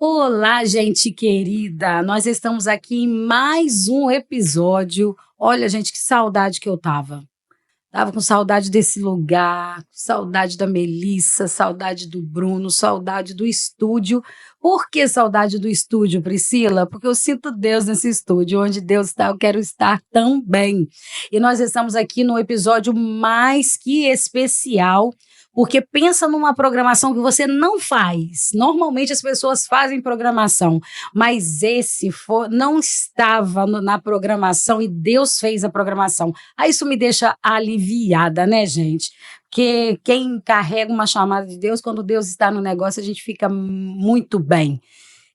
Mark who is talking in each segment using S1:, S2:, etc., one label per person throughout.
S1: Olá, gente querida! Nós estamos aqui em mais um episódio. Olha, gente, que saudade que eu tava. Tava com saudade desse lugar, saudade da Melissa, saudade do Bruno, saudade do estúdio. Por que saudade do estúdio, Priscila? Porque eu sinto Deus nesse estúdio. Onde Deus está, eu quero estar também. E nós estamos aqui no episódio mais que especial, porque pensa numa programação que você não faz. Normalmente as pessoas fazem programação, mas não estava na programação e Deus fez a programação. Aí isso me deixa aliviada, né, gente? Porque quem carrega uma chamada de Deus, quando Deus está no negócio, a gente fica muito bem.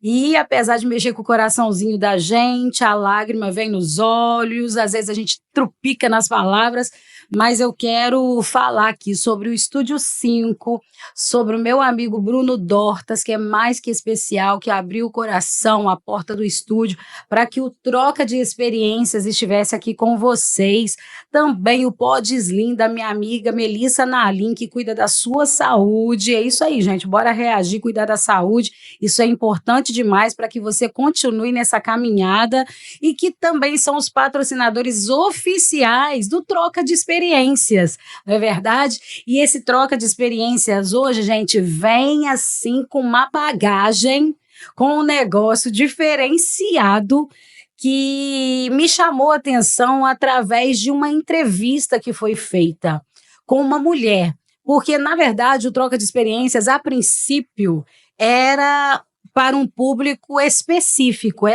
S1: E apesar de mexer com o coraçãozinho da gente, a lágrima vem nos olhos, às vezes a gente trupica nas palavras, mas eu quero falar aqui sobre o Estúdio 5, sobre o meu amigo Bruno Dortas, que é mais que especial, que abriu o coração, a porta do estúdio, para que o Troca de Experiências estivesse aqui com vocês. Também o Pod Slim da minha amiga Melissa Nalim, que cuida da sua saúde. É isso aí, gente, bora reagir, cuidar da saúde. Isso é importante demais para que você continue nessa caminhada e que também são os patrocinadores oficiais do Troca de Experiências, não é verdade? E esse Troca de Experiências hoje, gente, vem assim com uma bagagem, com um negócio diferenciado que me chamou a atenção através de uma entrevista que foi feita com uma mulher. Porque, na verdade, o Troca de Experiências, a princípio, era para um público específico,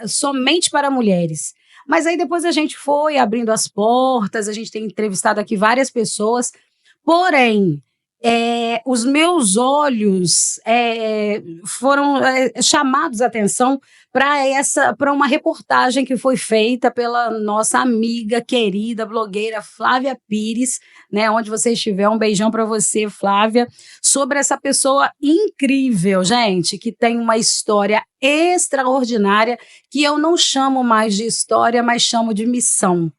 S1: somente para mulheres. Mas aí depois a gente foi abrindo as portas, a gente tem entrevistado aqui várias pessoas, porém, os meus olhos foram chamados a atenção para uma reportagem que foi feita pela nossa amiga querida blogueira Flávia Pires, né? Onde você estiver, um beijão para você, Flávia, sobre essa pessoa incrível, gente, que tem uma história extraordinária que eu não chamo mais de história, mas chamo de missão.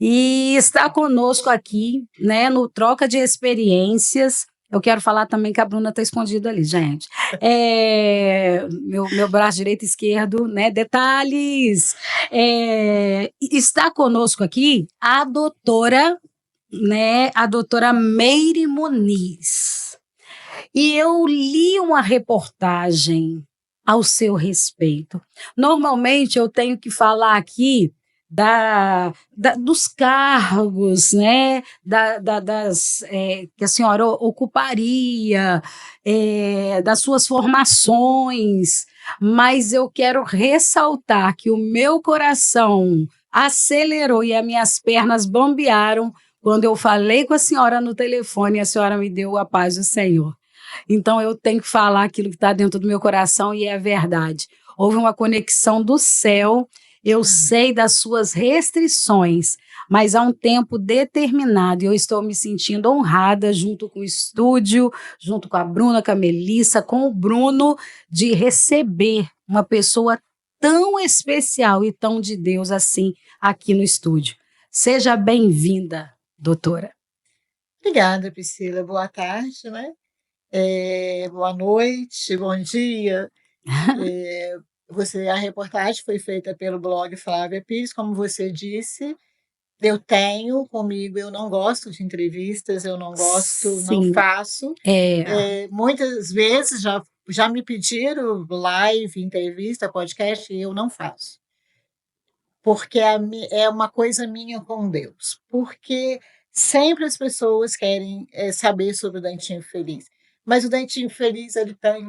S1: E está conosco aqui, né, no Troca de Experiências. Eu quero falar também que a Bruna está escondida ali, gente. Meu braço direito e esquerdo, né? Detalhes. Está conosco aqui a doutora, né? A doutora Meire Muniz. E eu li uma reportagem ao seu respeito. Normalmente eu tenho que falar aqui dos cargos, né, que a senhora ocuparia, das suas formações, mas eu quero ressaltar que o meu coração acelerou e as minhas pernas bambearam quando eu falei com a senhora no telefone e a senhora me deu a paz do Senhor. Então eu tenho que falar aquilo que está dentro do meu coração e é verdade. Houve uma conexão do céu. Eu sei das suas restrições, mas há um tempo determinado e eu estou me sentindo honrada junto com o estúdio, junto com a Bruna, com a Melissa, com o Bruno, de receber uma pessoa tão especial e tão de Deus assim aqui no estúdio. Seja bem-vinda, doutora.
S2: Obrigada, Priscila. Boa tarde, né? Boa noite, bom dia. A reportagem foi feita pelo blog Flávia Pires, como você disse. Eu tenho comigo, eu não gosto de entrevistas, eu não gosto,
S1: Sim.
S2: não faço. Muitas vezes já me pediram live, entrevista, podcast, e eu não faço. Porque é uma coisa minha com Deus. Porque sempre as pessoas querem saber sobre o Dentinho Feliz. Mas o Dentinho Feliz ele tem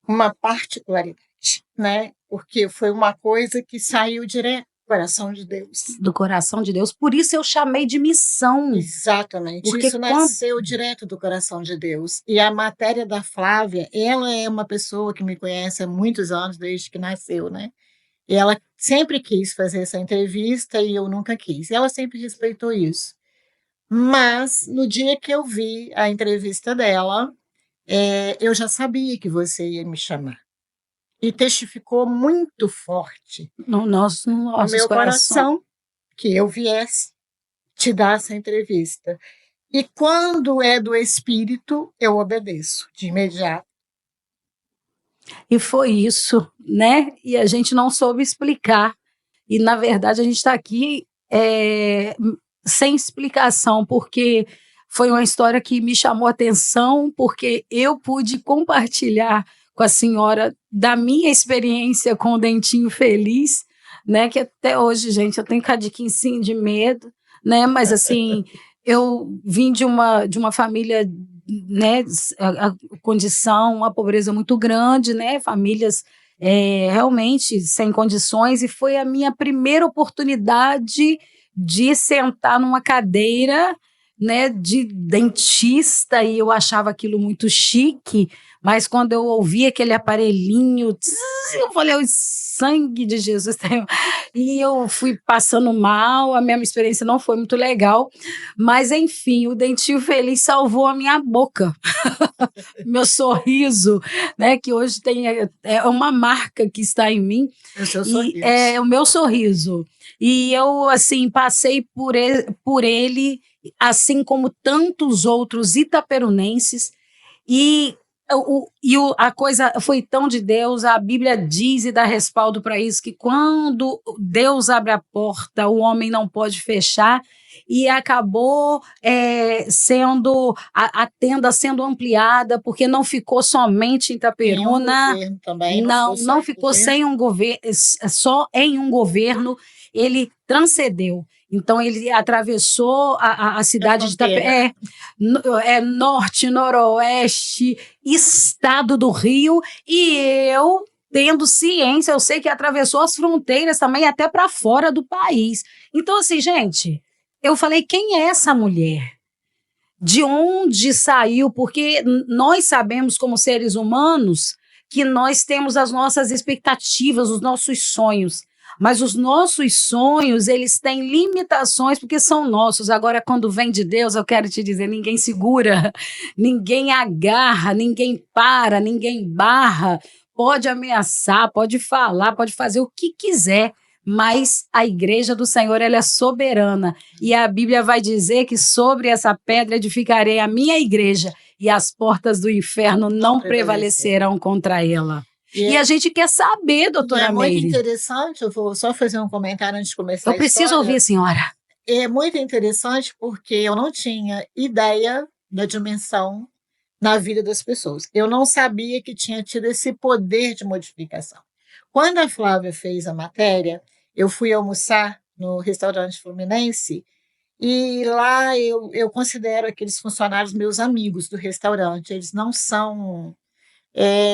S2: uma particularidade, né? Porque foi uma coisa que saiu direto do coração de Deus.
S1: Do coração de Deus. Por isso eu chamei de missão.
S2: Exatamente. Porque isso nasceu direto do coração de Deus. E a matéria da Flávia, ela é uma pessoa que me conhece há muitos anos, desde que nasceu, né? E ela sempre quis fazer essa entrevista e eu nunca quis. E ela sempre respeitou isso. Mas, no dia que eu vi a entrevista dela, eu já sabia que você ia me chamar. E testificou muito forte
S1: no meu
S2: coração que eu viesse te dar essa entrevista. E quando é do Espírito, eu obedeço de imediato.
S1: E foi isso, né? E a gente não soube explicar. E, na verdade, a gente está aqui sem explicação, porque foi uma história que me chamou a atenção, porque eu pude compartilhar com a senhora da minha experiência com o dentinho feliz, né? Que até hoje, gente, eu tenho cadiquinho sim de medo, né? Mas assim, eu vim de uma família, né? A condição, uma pobreza muito grande, né? Famílias realmente sem condições, e foi a minha primeira oportunidade de sentar numa cadeira, né, de dentista, e eu achava aquilo muito chique, mas quando eu ouvi aquele aparelhinho, eu falei, o sangue de Jesus, e eu fui passando mal, a minha experiência não foi muito legal, mas enfim, o dentinho feliz salvou a minha boca, meu sorriso, né, que hoje é uma marca que está em mim,
S2: O seu
S1: e
S2: sorriso.
S1: é o meu sorriso. E eu, assim, passei por ele, assim como tantos outros itaperunenses, e a coisa foi tão de Deus, a Bíblia diz e dá respaldo para isso, que quando Deus abre a porta, o homem não pode fechar, e acabou sendo a tenda sendo ampliada, porque não ficou somente em Itaperuna,
S2: Também,
S1: não ficou sem um governo, só em um governo, ele transcendeu. Então, ele atravessou a cidade de Itaperuna, norte, noroeste, estado do Rio, e eu, tendo ciência, eu sei que atravessou as fronteiras também até para fora do país. Então, assim, gente, eu falei, quem é essa mulher? De onde saiu? Porque nós sabemos, como seres humanos, que nós temos as nossas expectativas, os nossos sonhos. Mas os nossos sonhos, eles têm limitações porque são nossos. Agora, quando vem de Deus, eu quero te dizer, ninguém segura, ninguém agarra, ninguém para, ninguém barra. Pode ameaçar, pode falar, pode fazer o que quiser, mas a igreja do Senhor, ela é soberana. E a Bíblia vai dizer que sobre essa pedra edificarei a minha igreja, e as portas do inferno não prevalecerão contra ela. E a gente quer saber, doutora Meire.
S2: É muito interessante, eu vou só fazer um comentário antes de começar a história.
S1: Eu preciso ouvir a senhora.
S2: É muito interessante porque eu não tinha ideia da dimensão na vida das pessoas. Eu não sabia que tinha tido esse poder de modificação. Quando a Flávia fez a matéria, eu fui almoçar no restaurante Fluminense, e lá eu considero aqueles funcionários meus amigos do restaurante. Eles não são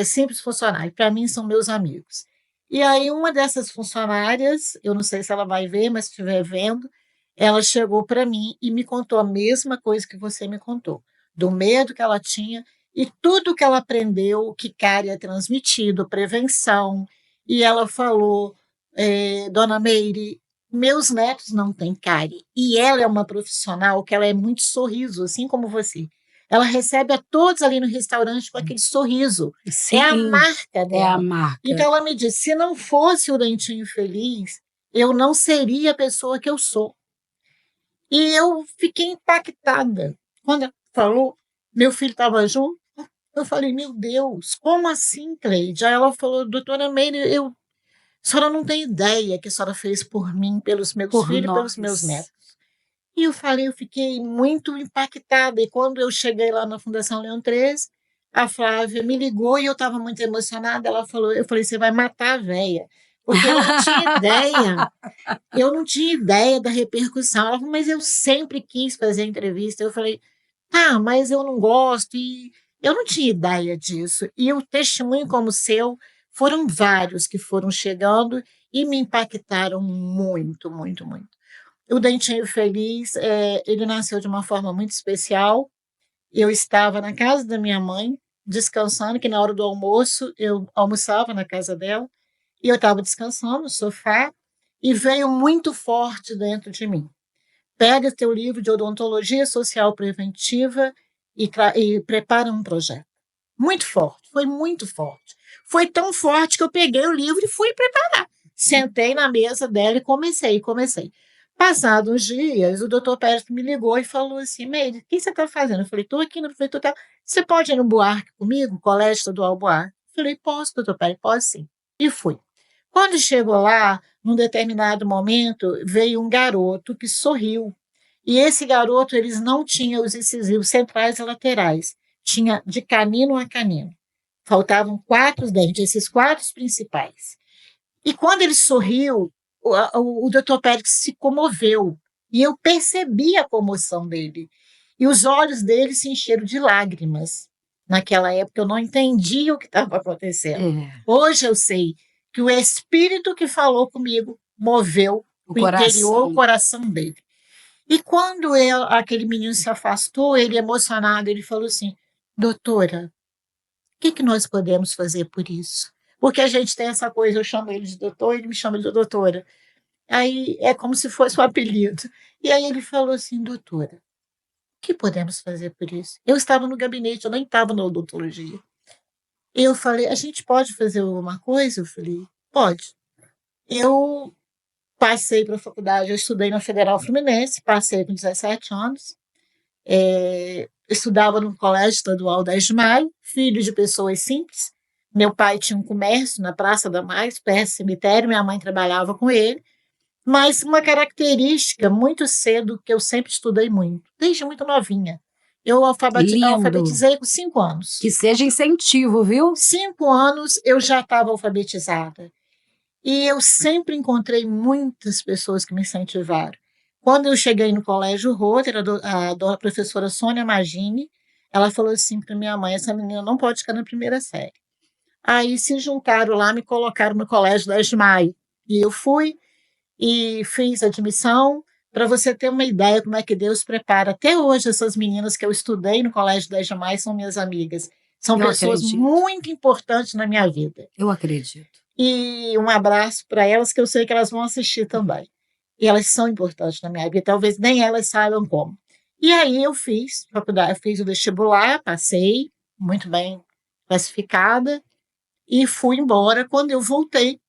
S2: simples funcionários, para mim são meus amigos. E aí uma dessas funcionárias, eu não sei se ela vai ver, mas se estiver vendo, ela chegou para mim e me contou a mesma coisa que você me contou, do medo que ela tinha e tudo que ela aprendeu, que cárie é transmitido, prevenção. E ela falou, dona Meire, meus netos não têm cárie. E ela é uma profissional que ela é muito sorriso, assim como você. Ela recebe a todos ali no restaurante com aquele sorriso.
S1: Sim,
S2: é a marca dela.
S1: É a marca.
S2: Então ela me disse, se não fosse o dentinho feliz, eu não seria a pessoa que eu sou. E eu fiquei impactada. Quando ela falou, meu filho estava junto, eu falei, meu Deus, como assim, Cleide? Aí ela falou, doutora Meire, a senhora não tem ideia que a senhora fez por mim, pelos meus filhos e pelos meus netos. E eu falei, eu fiquei muito impactada. E quando eu cheguei lá na Fundação Leão 13, a Flávia me ligou e eu estava muito emocionada. Ela falou, eu falei, você vai matar a véia. Porque eu não tinha ideia. Eu não tinha ideia da repercussão. Ela falou, mas eu sempre quis fazer entrevista. Eu falei, tá, mas eu não gosto. E eu não tinha ideia disso. E o testemunho como o seu, foram vários que foram chegando e me impactaram muito, muito, muito. O dentinho feliz, ele nasceu de uma forma muito especial. Eu estava na casa da minha mãe, descansando, que na hora do almoço, eu almoçava na casa dela, e eu estava descansando no sofá, e veio muito forte dentro de mim. Pega teu livro de odontologia social preventiva e prepara um projeto. Muito forte, foi muito forte. Foi tão forte que eu peguei o livro e fui preparar. Sentei na mesa dela e comecei. Passados uns dias, o doutor Pérez me ligou e falou assim, Meire, o que você está fazendo? Eu falei, estou aqui no prefeitura. Você pode ir no Buarque comigo, Colégio Estadual Buarque? Eu falei, posso, doutor Pérez? Posso sim. E fui. Quando chegou lá, num determinado momento, veio um garoto que sorriu. E esse garoto, eles não tinham os incisivos centrais e laterais. Tinha de canino a canino. Faltavam 4 dentes, esses 4 principais. E quando ele sorriu, o doutor Pérez se comoveu. E eu percebi a comoção dele. E os olhos dele se encheram de lágrimas. Naquela época eu não entendia o que estava acontecendo. Hoje eu sei que o espírito que falou comigo moveu o interior, o coração dele. E quando aquele menino se afastou, ele emocionado, ele falou assim, doutora, o que nós podemos fazer por isso? Porque a gente tem essa coisa, eu chamo ele de doutor, ele me chama de doutora. Aí é como se fosse um apelido. E aí ele falou assim, doutora, o que podemos fazer por isso? Eu estava no gabinete, eu nem estava na odontologia. Eu falei, a gente pode fazer alguma coisa? Eu falei, pode. Eu passei para a faculdade, eu estudei na Federal Fluminense, passei com 17 anos. Estudava no Colégio Estadual 10 de Maio, filho de pessoas simples. Meu pai tinha um comércio na Praça da Mais, perto do cemitério, minha mãe trabalhava com ele. Mas uma característica muito cedo, que eu sempre estudei muito, desde muito novinha. Eu alfabetizei com 5 anos.
S1: Que seja incentivo, viu?
S2: 5 anos eu já estava alfabetizada. E eu sempre encontrei muitas pessoas que me incentivaram. Quando eu cheguei no Colégio Roder, a professora Sônia Magini, ela falou assim para minha mãe, essa menina não pode ficar na primeira série. Aí se juntaram lá, me colocaram no Colégio 10 de Maio. E eu fui e fiz admissão, para você ter uma ideia como é que Deus prepara. Até hoje, essas meninas que eu estudei no Colégio 10 de Maio são minhas amigas. São pessoas muito importantes na minha vida.
S1: Eu acredito.
S2: E um abraço para elas, que eu sei que elas vão assistir também. E elas são importantes na minha vida, talvez nem elas saibam como. E aí eu fiz faculdade, eu fiz o vestibular, passei, muito bem classificada, e fui embora. Quando eu voltei,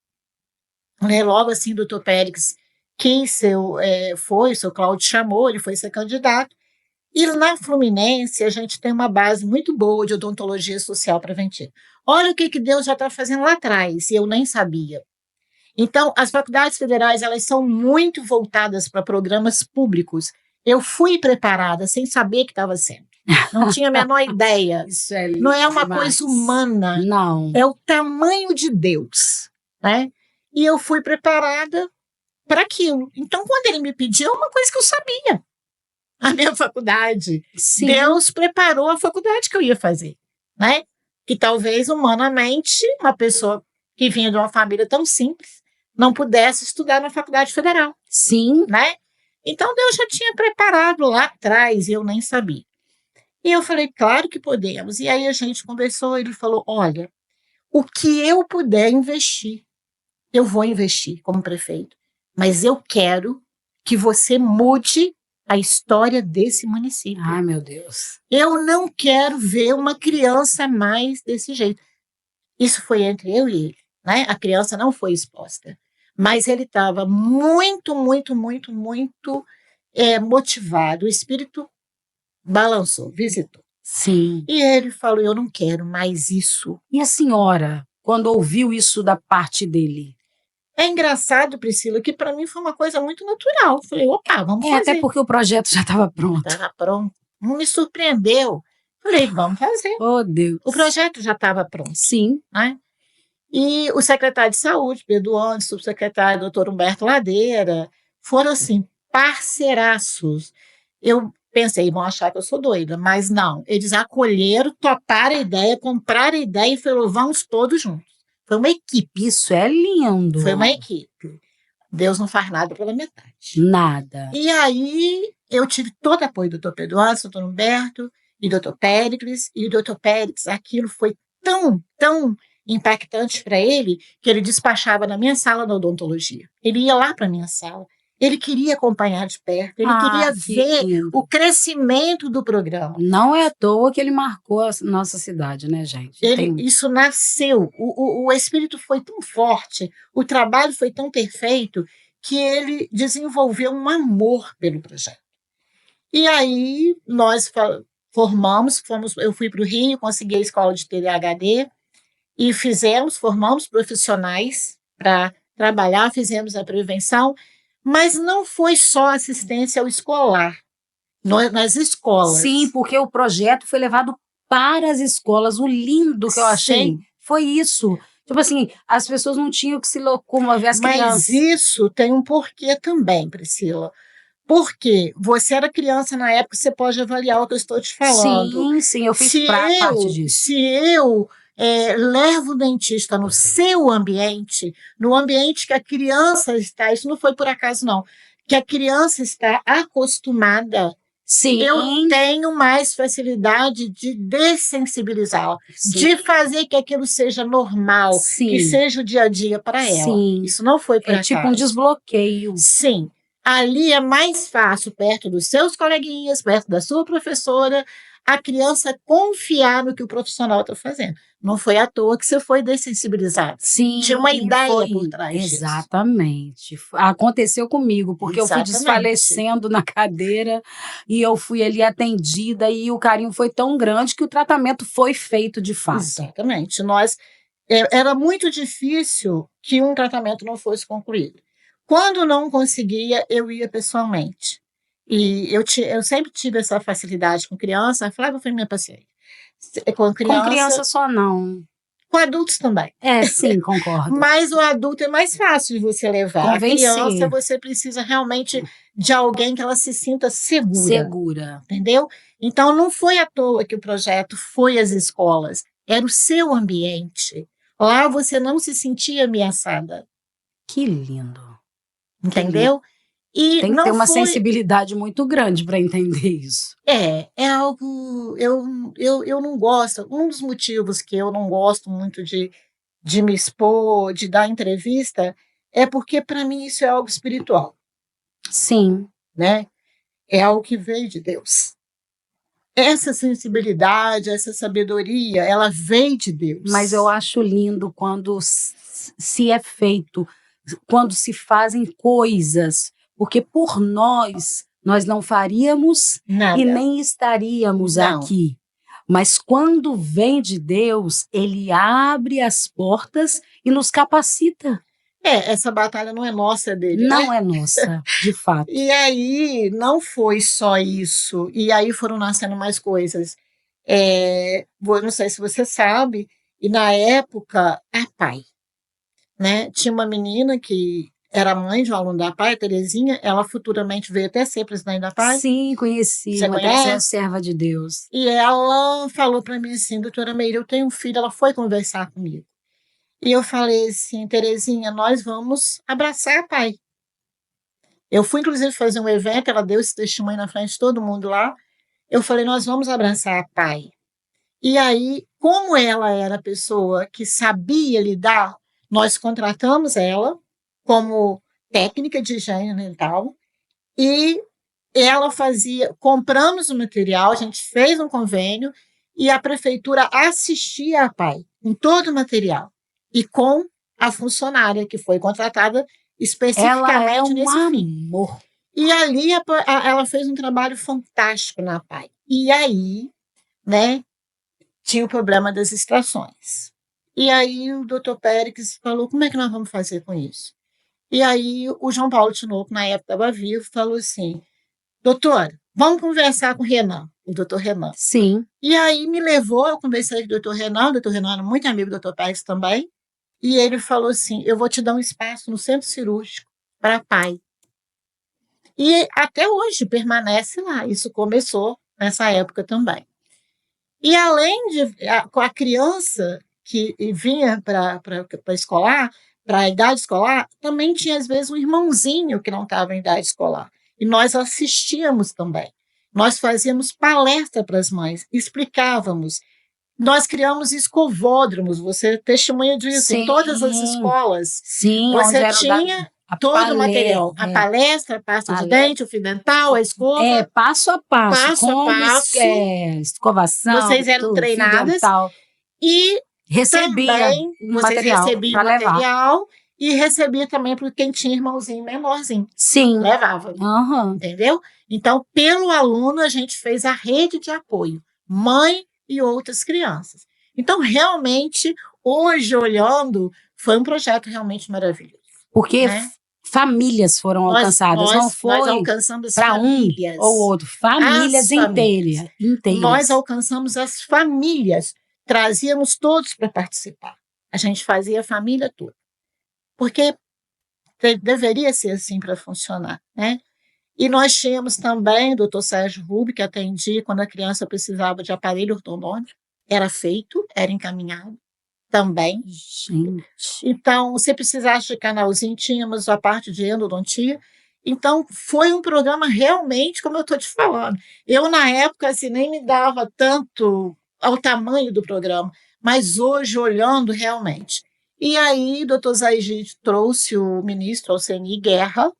S2: logo assim, o doutor Pérez quis o seu Cláudio chamou, ele foi ser candidato. E na Fluminense, a gente tem uma base muito boa de odontologia social preventiva. Olha o que Deus já está fazendo lá atrás, e eu nem sabia. Então, as faculdades federais, elas são muito voltadas para programas públicos. Eu fui preparada sem saber que estava sendo. Não tinha a menor ideia.
S1: Isso é lindo,
S2: não é uma coisa humana.
S1: Não.
S2: É o tamanho de Deus, né? E eu fui preparada para aquilo. Então, quando ele me pediu, é uma coisa que eu sabia. A minha faculdade.
S1: Sim.
S2: Deus preparou a faculdade que eu ia fazer, né? Que talvez, humanamente, uma pessoa que vinha de uma família tão simples não pudesse estudar na faculdade federal.
S1: Sim.
S2: Né? Então, Deus já tinha preparado lá atrás e eu nem sabia. E eu falei, claro que podemos. E aí a gente conversou, ele falou, olha, o que eu puder investir, eu vou investir como prefeito. Mas eu quero que você mude a história desse município.
S1: Ai, meu Deus.
S2: Eu não quero ver uma criança mais desse jeito. Isso foi entre eu e ele, né? A criança não foi exposta. Mas ele estava muito, muito, muito, muito motivado. O espírito balançou, visitou.
S1: Sim.
S2: E ele falou, eu não quero mais isso.
S1: E a senhora, quando ouviu isso da parte dele?
S2: É engraçado, Priscila, que para mim foi uma coisa muito natural. Eu falei, opa, vamos fazer.
S1: Até porque o projeto já estava pronto.
S2: Estava pronto. Não me surpreendeu. Falei, vamos fazer.
S1: Oh, Deus.
S2: O projeto já estava pronto.
S1: Sim.
S2: Né? E o secretário de Saúde, Pedro Andes, o subsecretário, doutor Humberto Ladeira, foram, assim, parceiraços. Eu pensei, vão achar que eu sou doida, mas não. Eles acolheram, toparam a ideia, compraram a ideia e falaram, vamos todos juntos. Foi uma equipe.
S1: Isso é lindo.
S2: Foi uma equipe. Deus não faz nada pela metade.
S1: Nada.
S2: E aí eu tive todo o apoio do doutor Pedro Andes, doutor Humberto e doutor Péricles. E o doutor Péricles, aquilo foi tão, tão impactante para ele que ele despachava na minha sala da odontologia. Ele ia lá para a minha sala. Ele queria acompanhar de perto, ele queria ver o crescimento do programa.
S1: Não é à toa que ele marcou a nossa cidade, né, gente?
S2: Isso nasceu, o espírito foi tão forte, o trabalho foi tão perfeito, que ele desenvolveu um amor pelo projeto. E aí nós formamos, eu fui para o Rio, consegui a escola de TDAHD, e formamos profissionais para trabalhar, fizemos a prevenção, mas não foi só assistência ao escolar, nas escolas.
S1: Sim, porque o projeto foi levado para as escolas. O lindo que eu achei foi isso. Tipo assim, as pessoas não tinham que se locomover, as crianças.
S2: Mas isso tem um porquê também, Priscila. Porque você era criança na época, você pode avaliar o que eu estou te falando.
S1: Sim, eu fiz parte disso.
S2: Se eu levo o dentista no seu ambiente, no ambiente que a criança está, isso não foi por acaso não, que a criança está acostumada, eu tenho mais facilidade de dessensibilizá-la, de fazer que aquilo seja normal, que seja o dia a dia para ela. Isso não foi por acaso.
S1: É tipo um desbloqueio.
S2: Sim. Ali é mais fácil, perto dos seus coleguinhas, perto da sua professora, a criança confiar no que o profissional está fazendo. Não foi à toa que você foi dessensibilizado.
S1: Sim.
S2: Tinha uma ideia por trás disso.
S1: Exatamente. Aconteceu comigo, porque eu fui desfalecendo na cadeira e eu fui ali atendida e o carinho foi tão grande que o tratamento foi feito de fato.
S2: Exatamente. Era muito difícil que um tratamento não fosse concluído. Quando não conseguia, eu ia pessoalmente. E eu sempre tive essa facilidade com criança. A Flávia foi minha paciente.
S1: Com criança só não.
S2: Com adultos também.
S1: Sim, concordo.
S2: Mas o adulto é mais fácil de você levar.
S1: Convencer.
S2: A criança, você precisa realmente de alguém que ela se sinta segura. Entendeu? Então, não foi à toa que o projeto foi às escolas. Era o seu ambiente. Lá você não se sentia ameaçada.
S1: Que lindo.
S2: Entendeu? E
S1: tem que ter uma sensibilidade muito grande para entender isso.
S2: É algo. Eu não gosto. Um dos motivos que eu não gosto muito de me expor, de dar entrevista, é porque, para mim, isso é algo espiritual.
S1: Sim.
S2: Né? É algo que veio de Deus. Essa sensibilidade, essa sabedoria, ela veio de Deus.
S1: Mas eu acho lindo quando se é feito, quando se fazem coisas, porque por nós não faríamos
S2: nada.
S1: E nem estaríamos aqui. Mas quando vem de Deus, Ele abre as portas e nos capacita.
S2: Essa batalha não é nossa, é dele.
S1: Não é nossa, de fato.
S2: E aí, não foi só isso. E aí foram nascendo mais coisas. Não sei se você sabe, e na época, a PAI. Né? Tinha uma menina que era mãe de um aluno da PAI, a Terezinha, ela futuramente veio até ser presidente da PAI.
S1: Sim, conheci.
S2: Você
S1: uma
S2: conhece?
S1: Serva de Deus.
S2: E ela falou para mim assim, doutora Meire, eu tenho um filho, ela foi conversar comigo. E eu falei assim, Terezinha, nós vamos abraçar a PAI. Eu fui, inclusive, fazer um evento, ela deu esse testemunho na frente de todo mundo lá. Eu falei, nós vamos abraçar a PAI. E aí, como ela era a pessoa que sabia lidar, nós contratamos ela como técnica de higiene dental e ela compramos o material, a gente fez um convênio e a prefeitura assistia a PAI com todo o material e com a funcionária que foi contratada especificamente nesse fim.
S1: Amor.
S2: E ali ela fez um trabalho fantástico na PAI. E aí, né, tinha o problema das extrações. E aí o doutor Pérez falou, como é que nós vamos fazer com isso? E aí o João Paulo Tinoco, na época estava vivo, falou assim, doutora, vamos conversar com o Renan, o doutor Renan.
S1: Sim.
S2: E aí me levou, eu conversei com o doutor Renan era muito amigo do doutor Pérez também, e ele falou assim, eu vou te dar um espaço no centro cirúrgico para a PAI. E até hoje permanece lá, isso começou nessa época também. E além com a criança que vinha para a idade escolar, também tinha às vezes um irmãozinho que não estava em idade escolar. E nós assistíamos também. Nós fazíamos palestra para as mães, explicávamos. Nós criamos escovódromos, você testemunha disso, em todas as escolas.
S1: Sim,
S2: você tinha todo o material. A palestra, a pasta de dente, o fio dental, a escova.
S1: Passo a passo.
S2: Passo a passo.
S1: Escovação.
S2: Vocês eram treinadas. E
S1: recebia
S2: também vocês recebiam material e recebia também para quem tinha irmãozinho menorzinho.
S1: Sim.
S2: Levava.
S1: Uhum.
S2: Entendeu? Então, pelo aluno, a gente fez a rede de apoio. Mãe e outras crianças. Então, realmente, hoje, olhando, foi um projeto realmente maravilhoso.
S1: Porque
S2: né?
S1: famílias foram alcançadas, não
S2: nós
S1: foi
S2: alcançamos
S1: para um
S2: famílias.
S1: ou outro, famílias inteiras.
S2: Nós alcançamos as famílias, trazíamos todos para participar. A gente fazia a família toda. Porque deveria ser assim para funcionar, né? E nós tínhamos também o doutor Sérgio Rubi, que atendia quando a criança precisava de aparelho ortodôntico. Era feito, era encaminhado também.
S1: Gente.
S2: Então, se precisasse de canalzinho, tínhamos a parte de endodontia. Então, foi um programa realmente, como eu estou te falando. Eu, na época, assim, nem me dava tanto ao tamanho do programa, mas hoje, olhando realmente. E aí, o doutor Zaigide trouxe o ministro Alceni Guerra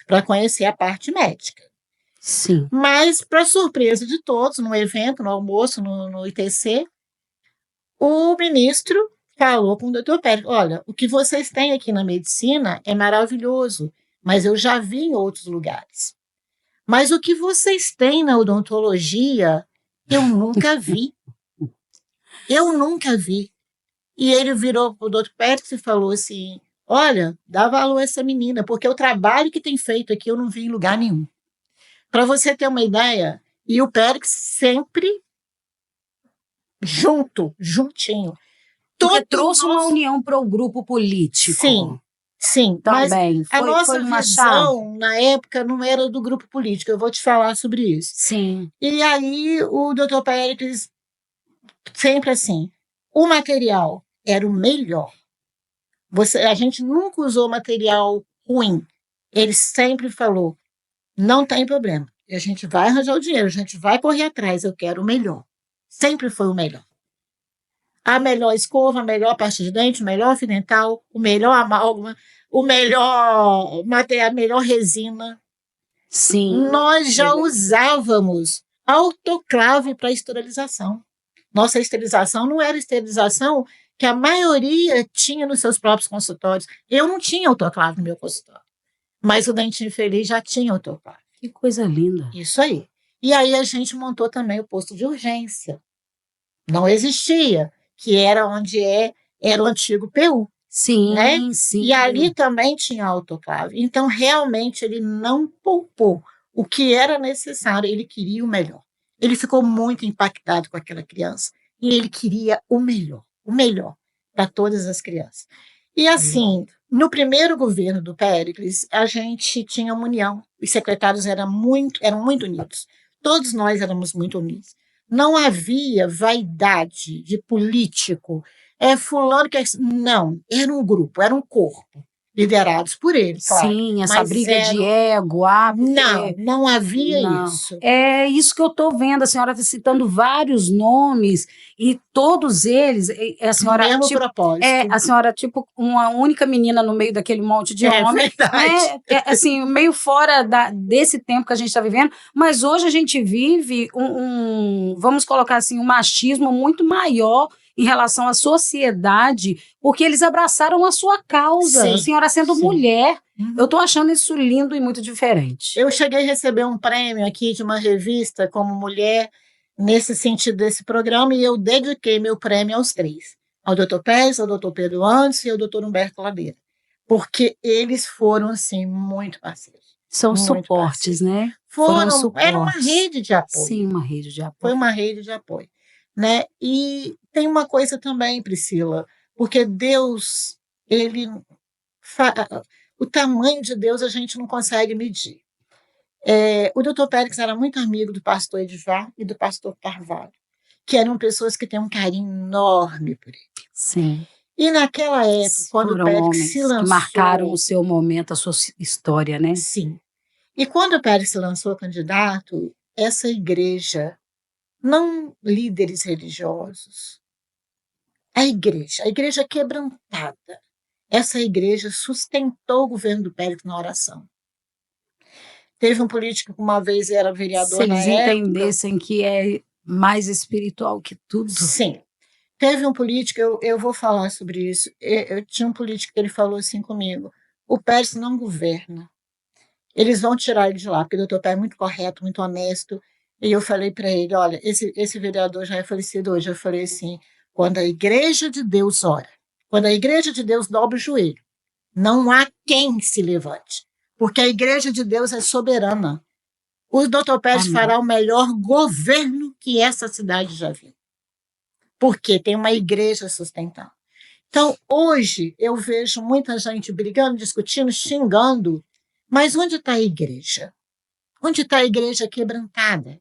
S2: para conhecer a parte médica.
S1: Sim.
S2: Mas, para surpresa de todos, no evento, no almoço, no ITC, o ministro falou com o doutor Pérez, olha, o que vocês têm aqui na medicina é maravilhoso, mas eu já vi em outros lugares. Mas o que vocês têm na odontologia, eu nunca vi. Eu nunca vi. E ele virou para o doutor Pérez e falou assim, olha, dá valor a essa menina, porque o trabalho que tem feito aqui eu não vi em lugar nenhum. Para você ter uma ideia, e o Pérez sempre juntinho.
S1: Porque trouxe uma união para o grupo político.
S2: Sim.
S1: Também.
S2: Mas a nossa visão, na época, não era do grupo político. Eu vou te falar sobre isso.
S1: Sim.
S2: E aí, o doutor Pérez, sempre assim, o material era o melhor. A gente nunca usou material ruim. Ele sempre falou, não tem problema. A gente vai arranjar o dinheiro, a gente vai correr atrás, eu quero o melhor. Sempre foi o melhor. A melhor escova, a melhor pasta de dente, o melhor fio dental, o melhor amálgama, o melhor material, a melhor resina.
S1: Sim.
S2: Nós já usávamos autoclave para esterilização. Nossa esterilização não era esterilização que a maioria tinha nos seus próprios consultórios. Eu não tinha autoclave no meu consultório, mas o Dentinho Feliz já tinha autoclave.
S1: Que coisa linda.
S2: Isso aí. E aí a gente montou também o posto de urgência. Não existia, que era onde era o antigo PU.
S1: Sim,
S2: né?
S1: sim.
S2: E ali também tinha autoclave. Então, realmente, ele não poupou o que era necessário, ele queria o melhor. Ele ficou muito impactado com aquela criança e ele queria o melhor para todas as crianças. E assim, no primeiro governo do Péricles, a gente tinha uma união, os secretários eram muito unidos, todos nós éramos muito unidos. Não havia vaidade de político, fulano que... Não, era um grupo, era um corpo, liderados por ele, claro.
S1: Sim, essa briga de ego.
S2: Não havia isso.
S1: É isso que eu estou vendo, a senhora está citando vários nomes, e todos eles, a senhora...
S2: mesmo propósito.
S1: A senhora, tipo, uma única menina no meio daquele monte de homens.
S2: Verdade.
S1: Assim, meio fora desse tempo que a gente está vivendo, mas hoje a gente vive vamos colocar assim, um machismo muito maior em relação à sociedade, porque eles abraçaram a sua causa, a senhora sendo mulher. Eu estou achando isso lindo e muito diferente.
S2: Eu cheguei a receber um prêmio aqui de uma revista como mulher, nesse sentido desse programa, e eu dediquei meu prêmio aos três. Ao doutor Pérez, ao doutor Pedro Antes e ao doutor Humberto Ladeira. Porque eles foram, assim, muito parceiros.
S1: São suportes, né?
S2: Era uma rede de apoio.
S1: Sim, uma rede de apoio.
S2: Foi uma rede de apoio. Né? E tem uma coisa também, Priscila, porque Deus, o tamanho de Deus a gente não consegue medir. O doutor Pérez era muito amigo do pastor Edvar e do pastor Carvalho, que eram pessoas que têm um carinho enorme por ele.
S1: Sim.
S2: E naquela época, quando o Pérez se lançou...
S1: que marcaram o seu momento, a sua história, né?
S2: Sim. E quando o Pérez se lançou candidato, essa igreja... não líderes religiosos, a igreja quebrantada. Essa igreja sustentou o governo do Pérez na oração. Teve um político que uma vez era vereador na época...
S1: Se eles entendessem que é mais espiritual que tudo.
S2: Sim. Teve um político, eu vou falar sobre isso, eu tinha um político que ele falou assim comigo, o Pérez não governa, eles vão tirar ele de lá, porque o doutor Pérez é muito correto, muito honesto. E eu falei para ele, olha, esse vereador já é falecido hoje. Eu falei assim, Quando a igreja de Deus ora, quando a igreja de Deus dobra o joelho, não há quem se levante, porque a igreja de Deus é soberana. O Dr. Pérez fará o melhor governo que essa cidade já viu, porque tem uma igreja sustentando. Então, hoje, eu vejo muita gente brigando, discutindo, xingando, mas onde está a igreja? Onde está a igreja quebrantada?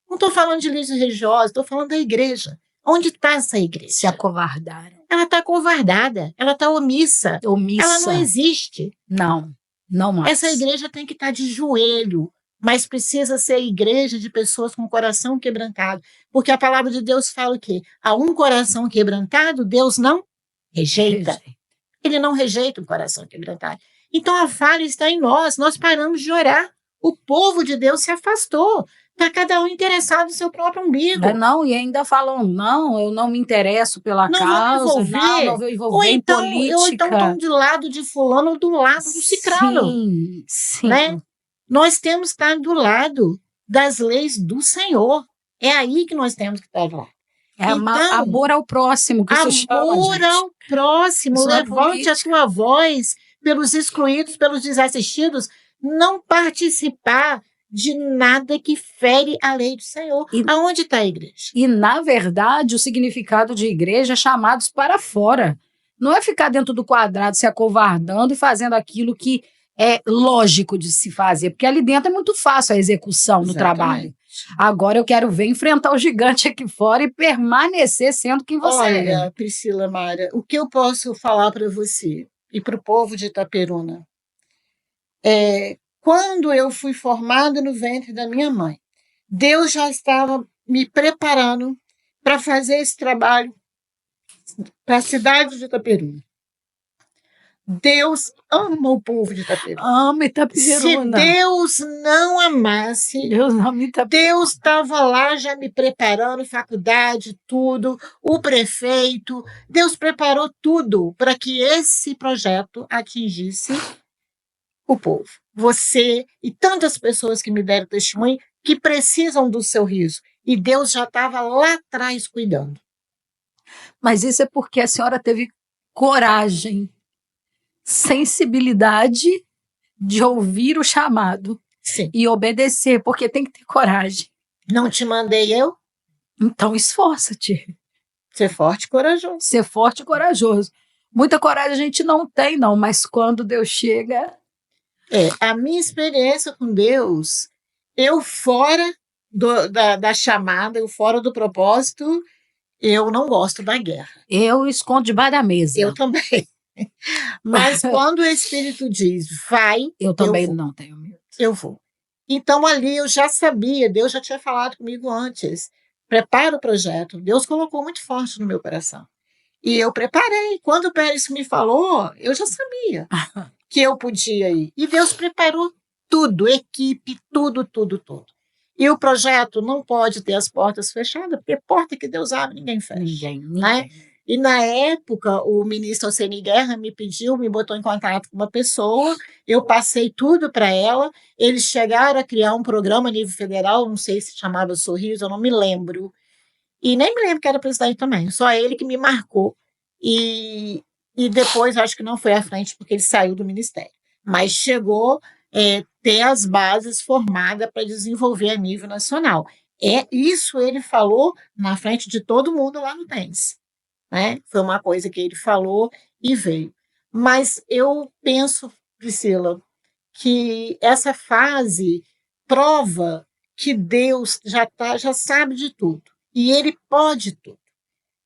S2: Não estou falando de líderes religiosos, estou falando da igreja. Onde está essa igreja?
S1: Se acovardaram.
S2: Ela está acovardada, ela está omissa.
S1: Omissa.
S2: Ela não existe.
S1: Não mais.
S2: Essa igreja tem que estar de joelho, mas precisa ser a igreja de pessoas com o coração quebrantado. Porque a palavra de Deus fala o quê? A um coração quebrantado, Deus não rejeita. Ele não rejeita um coração quebrantado. Então a falha está em nós. Nós paramos de orar. O povo de Deus se afastou. Está cada um interessado no seu próprio umbigo.
S1: Não, e ainda falam, não, eu não me interesso pela causa, não vou envolver em política.
S2: Ou então estão do lado de fulano ou do lado do cicrano.
S1: Sim.
S2: Né? Nós temos que estar do lado das leis do Senhor. É aí que nós temos que estar do lado.
S1: Amor ao próximo, que se chama,
S2: amor ao próximo. Levante a sua voz pelos excluídos, pelos desassistidos. Não participar de nada que fere a lei do Senhor. Aonde está a igreja?
S1: E, na verdade, o significado de igreja é chamados para fora. Não é ficar dentro do quadrado, se acovardando e fazendo aquilo que é lógico de se fazer, porque ali dentro é muito fácil a execução do trabalho. Agora eu quero ver enfrentar o gigante aqui fora e permanecer sendo quem você é.
S2: Olha, Priscila, Mara, o que eu posso falar para você e para o povo de Itaperuna? Quando eu fui formada no ventre da minha mãe, Deus já estava me preparando para fazer esse trabalho para a cidade de Itaperuna. Deus ama o povo de Itaperuna.
S1: Ama Itaperuna.
S2: Se Deus não amasse, Deus estava lá já me preparando, faculdade, tudo, o prefeito. Deus preparou tudo para que esse projeto atingisse o povo. Você e tantas pessoas que me deram testemunho que precisam do seu riso. E Deus já estava lá atrás cuidando.
S1: Mas isso é porque a senhora teve coragem, sensibilidade de ouvir o chamado.
S2: Sim.
S1: E obedecer, porque tem que ter coragem.
S2: Não te mandei eu?
S1: Então esforça-te.
S2: Ser forte e corajoso.
S1: Ser forte e corajoso. Muita coragem a gente não tem, não, mas quando Deus chega...
S2: A minha experiência com Deus, eu fora da chamada, eu fora do propósito, eu não gosto da guerra.
S1: Eu escondo debaixo da mesa.
S2: Eu também. Mas quando o Espírito diz, vai,
S1: eu também não tenho medo.
S2: Eu vou. Então ali eu já sabia, Deus já tinha falado comigo antes. Prepara o projeto. Deus colocou muito forte no meu coração. E eu preparei. Quando o Pérez me falou, eu já sabia que eu podia ir. E Deus preparou tudo, equipe, tudo. E o projeto não pode ter as portas fechadas, porque porta que Deus abre, ninguém fecha.
S1: Ninguém.
S2: Né? E na época, o ministro Alceni Guerra me botou em contato com uma pessoa, eu passei tudo para ela, eles chegaram a criar um programa a nível federal, não sei se chamava Sorriso, eu não me lembro. E nem me lembro que era presidente também, só ele que me marcou. E depois, acho que não foi à frente, porque ele saiu do ministério. Mas chegou ter as bases formadas para desenvolver a nível nacional. Isso ele falou na frente de todo mundo lá no TENS. Né? Foi uma coisa que ele falou e veio. Mas eu penso, Priscila, que essa fase prova que Deus já sabe de tudo. E Ele pode tudo.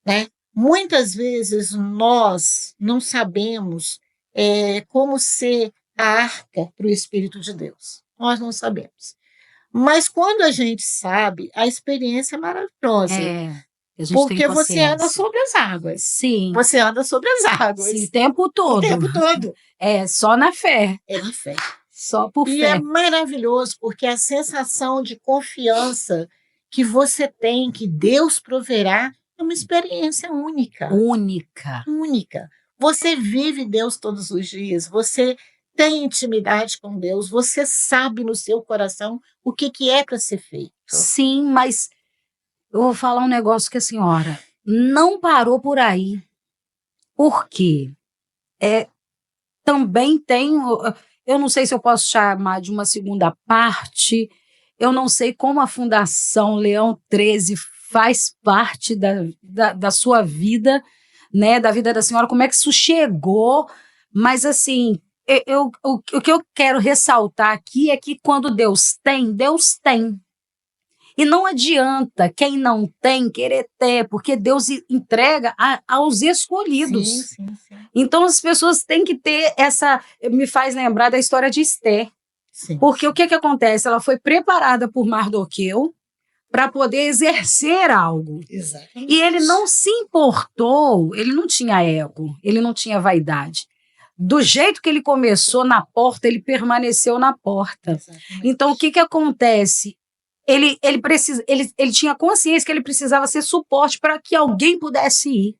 S2: Né? Muitas vezes nós não sabemos como ser a arca para o Espírito de Deus. Nós não sabemos. Mas quando a gente sabe, a experiência é maravilhosa. Porque você anda sobre as águas.
S1: Sim.
S2: Você anda sobre as águas.
S1: Sim, o tempo todo.
S2: O tempo todo.
S1: Só na fé.
S2: É na fé.
S1: Só por fé.
S2: E é maravilhoso, porque a sensação de confiança que você tem, que Deus proverá, é uma experiência única. Única. Você vive Deus todos os dias, você tem intimidade com Deus, você sabe no seu coração o que é para ser feito.
S1: Sim, mas eu vou falar um negócio que a senhora... não parou por aí. Por quê? Também tem, eu não sei se eu posso chamar de uma segunda parte, eu não sei como a Fundação Leão 13 faz parte da sua vida, né, da vida da senhora, como é que isso chegou, mas assim, o que eu quero ressaltar aqui é que quando Deus tem, Deus tem. E não adianta quem não tem querer ter, porque Deus entrega aos escolhidos.
S2: Sim.
S1: Então as pessoas têm que ter me faz lembrar da história de Esther.
S2: Sim.
S1: Porque o que acontece? Ela foi preparada por Mardoqueu para poder exercer algo.
S2: Exatamente.
S1: E ele não se importou, ele não tinha ego, ele não tinha vaidade. Do jeito que ele começou na porta, ele permaneceu na porta.
S2: Exatamente.
S1: Então o que acontece? Ele tinha consciência que ele precisava ser suporte para que alguém pudesse ir.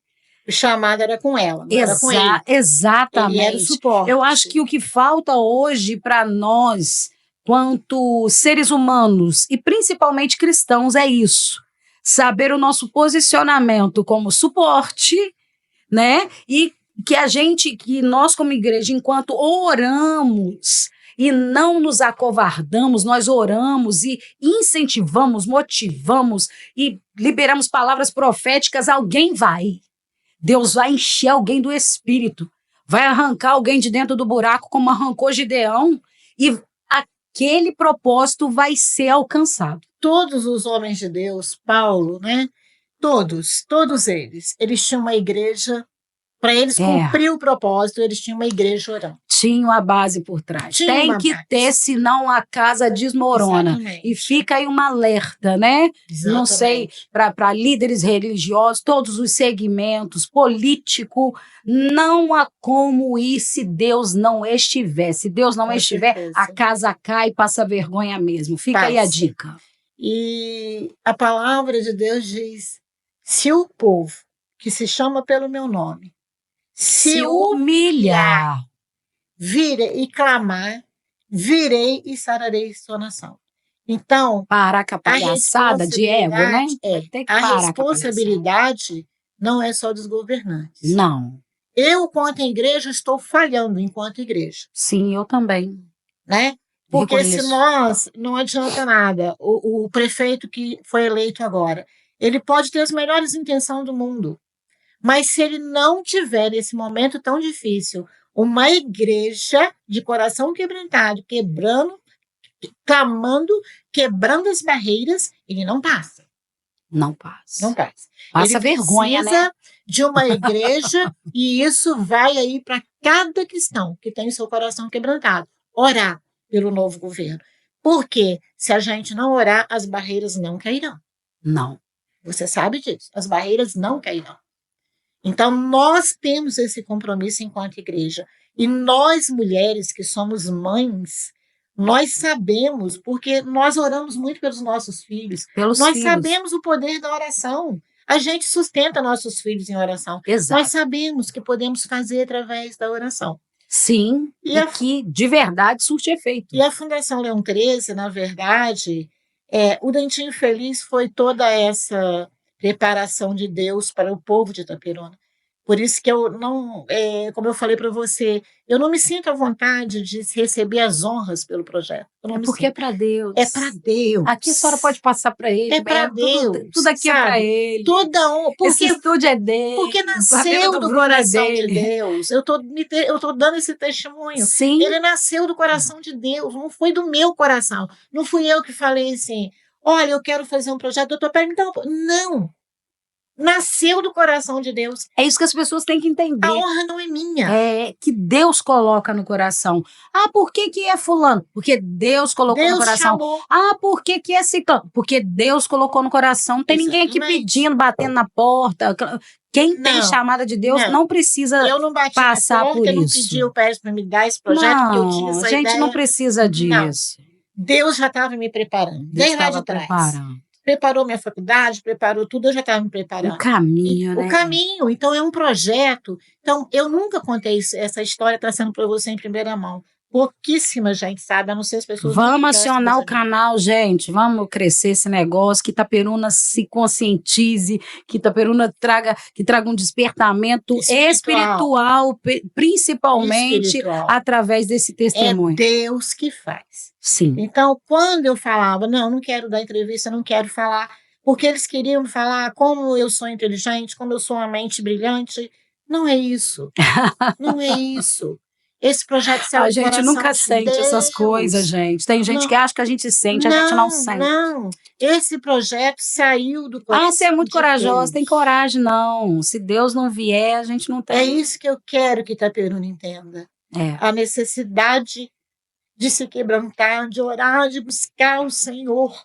S2: O chamado era com ela, não era com ele.
S1: Exatamente.
S2: Ele era o suporte.
S1: Eu acho que o que falta hoje para nós, quanto seres humanos e principalmente cristãos, é isso. Saber o nosso posicionamento como suporte, né? E que nós como igreja, enquanto oramos e não nos acovardamos, nós oramos e incentivamos, motivamos e liberamos palavras proféticas, alguém vai. Deus vai encher alguém do Espírito, vai arrancar alguém de dentro do buraco como arrancou Gideão e aquele propósito vai ser alcançado.
S2: Todos os homens de Deus, Paulo, né? Todos eles tinham uma igreja. Para eles cumprir o propósito, eles tinham uma igreja orando.
S1: Tinham a base por trás. Tem que ter, senão a casa desmorona.
S2: Exatamente.
S1: E fica aí um alerta, né?
S2: Exatamente.
S1: Não sei, para líderes religiosos, todos os segmentos, político, não há como ir se Deus não estiver. Se Deus não estiver, a casa cai e passa vergonha mesmo. Fica aí a dica.
S2: E a palavra de Deus diz, se o povo que se chama pelo meu nome, se humilhar, virei e clamar, virei e sararei sua nação. Então,
S1: parar com a palhaçada de ego, né?
S2: A responsabilidade não é só dos governantes.
S1: Não.
S2: Eu, quanto igreja, estou falhando enquanto igreja.
S1: Sim, eu também.
S2: Né? Porque se nós, não adianta nada, o prefeito que foi eleito agora, ele pode ter as melhores intenções do mundo, mas se ele não tiver, nesse momento tão difícil, uma igreja de coração quebrantado, clamando, quebrando as barreiras, ele não passa.
S1: Não passa.
S2: Não passa.
S1: Passa vergonha, né?
S2: Precisa de uma igreja e isso vai aí para cada cristão que tem o seu coração quebrantado. Orar pelo novo governo. Porque se a gente não orar, as barreiras não cairão.
S1: Não.
S2: Você sabe disso. As barreiras não cairão. Então, nós temos esse compromisso enquanto igreja. E nós, mulheres que somos mães, nós sabemos, porque nós oramos muito pelos nossos filhos. Nós sabemos o poder da oração. A gente sustenta nossos filhos em oração.
S1: Exato.
S2: Nós sabemos que podemos fazer através da oração.
S1: Sim, e que de verdade surte efeito.
S2: E a Fundação Leão 13, na verdade, o Dentinho Feliz foi toda essa preparação de Deus para o povo de Itaperuna. Por isso que eu não, como eu falei para você, eu não me sinto à vontade de receber as honras pelo projeto.
S1: Porque é para Deus.
S2: É para Deus.
S1: Aqui a senhora pode passar para ele.
S2: É para Deus.
S1: Tudo aqui é para ele.
S2: Toda honra.
S1: Esse estúdio é dele.
S2: Porque nasceu do coração de Deus. Eu tô dando esse testemunho.
S1: Sim.
S2: Ele nasceu do coração de Deus, não foi do meu coração. Não fui eu que falei assim, olha, eu quero fazer um projeto, doutor, permita. Não. Nasceu do coração de Deus.
S1: É isso que as pessoas têm que entender.
S2: A honra não é minha.
S1: É que Deus coloca no coração. Ah, por que é fulano? Porque Deus colocou no coração.
S2: Chamou.
S1: Ah, por que é ciclano? Porque Deus colocou no coração. Não tem ninguém aqui pedindo, batendo na porta. Quem tem chamada de Deus não precisa passar por isso.
S2: Eu não pedi o Pérez para me dar esse projeto, porque eu tinha essa ideia.
S1: A gente não precisa disso.
S2: Não. Deus já estava me preparando. Desde lá de trás. Preparou minha faculdade, preparou tudo, eu já estava me preparando.
S1: O caminho, né?
S2: O caminho. Então, é um projeto. Então, eu nunca contei essa história trazendo para você em primeira mão. Pouquíssima gente sabe, a não ser as pessoas muito
S1: Vamos
S2: próximas
S1: acionar
S2: a
S1: o
S2: mim.
S1: canal, gente. Vamos crescer esse negócio. Que Itaperuna se conscientize, que Itaperuna traga um despertamento espiritual, principalmente
S2: Espiritual.
S1: através desse
S2: É
S1: testemunho.
S2: Deus que faz.
S1: Sim.
S2: Então, quando eu falava, não quero dar entrevista, não quero falar, porque eles queriam falar como eu sou inteligente, como eu sou uma mente brilhante. Não é isso. Não é isso. Esse projeto saiu
S1: A
S2: do
S1: gente
S2: coração
S1: nunca
S2: de
S1: sente essas coisas,
S2: Deus.
S1: gente. Tem gente
S2: Não,
S1: que acha que a gente sente, a gente não sente.
S2: não. Esse projeto saiu do
S1: Ah, você é
S2: coração
S1: muito
S2: de
S1: corajosa, tem
S2: Deus.
S1: coragem, não. Se Deus não vier, a gente não
S2: É
S1: tem.
S2: isso que eu quero que Itaperuna entenda.
S1: É.
S2: A necessidade de se quebrantar, de orar, de buscar o Senhor.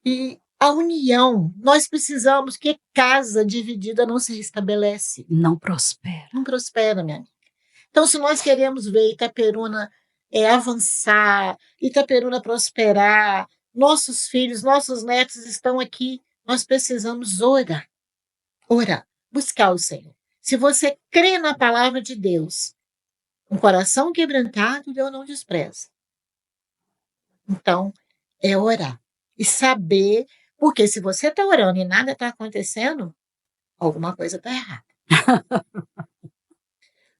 S2: E a união, nós precisamos, que casa dividida não se restabelece.
S1: Não prospera.
S2: Não prospera, minha amiga. Então, se nós queremos ver Itaperuna avançar, Itaperuna prosperar, nossos filhos, nossos netos estão aqui, nós precisamos orar. Orar, buscar o Senhor. Se você crê na palavra de Deus, um coração quebrantado, Deus não despreza. Então, é orar. E saber, porque se você está orando e nada está acontecendo, alguma coisa está errada.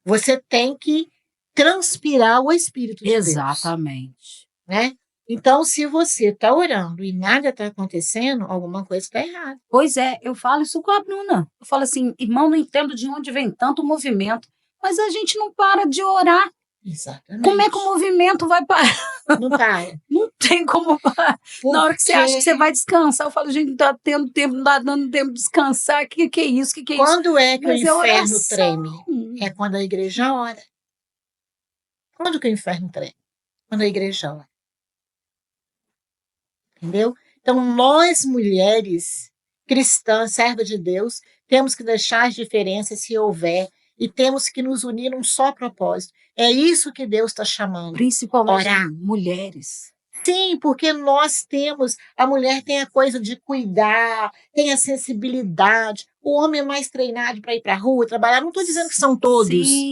S2: Você tem que transpirar o Espírito de Deus.
S1: Exatamente.
S2: Né? Então, se você está orando e nada está acontecendo, alguma coisa está errada.
S1: Pois é, eu falo isso com a Bruna. Eu falo assim, irmão, não entendo de onde vem tanto movimento, mas a gente não para de orar.
S2: Exatamente.
S1: Como é que o movimento vai parar?
S2: Não para.
S1: Não tem como parar. Na hora que você acha que você vai descansar, eu falo, gente, não está tendo tempo, não está dando tempo de descansar. Que é isso? Que é isso?
S2: Quando é que
S1: Mas
S2: o inferno
S1: oração.
S2: treme? É quando a igreja ora. Quando que o inferno treme? Quando a igreja ora. Entendeu? Então, nós, mulheres cristãs, servas de Deus, temos que deixar as diferenças se houver e temos que nos unir num só propósito. É isso que Deus está chamando.
S1: Principalmente
S2: orar.
S1: mulheres.
S2: Sim, porque nós temos, a mulher tem a coisa de cuidar, tem a sensibilidade, o homem é mais treinado para ir para a rua, trabalhar, não estou dizendo que são todos,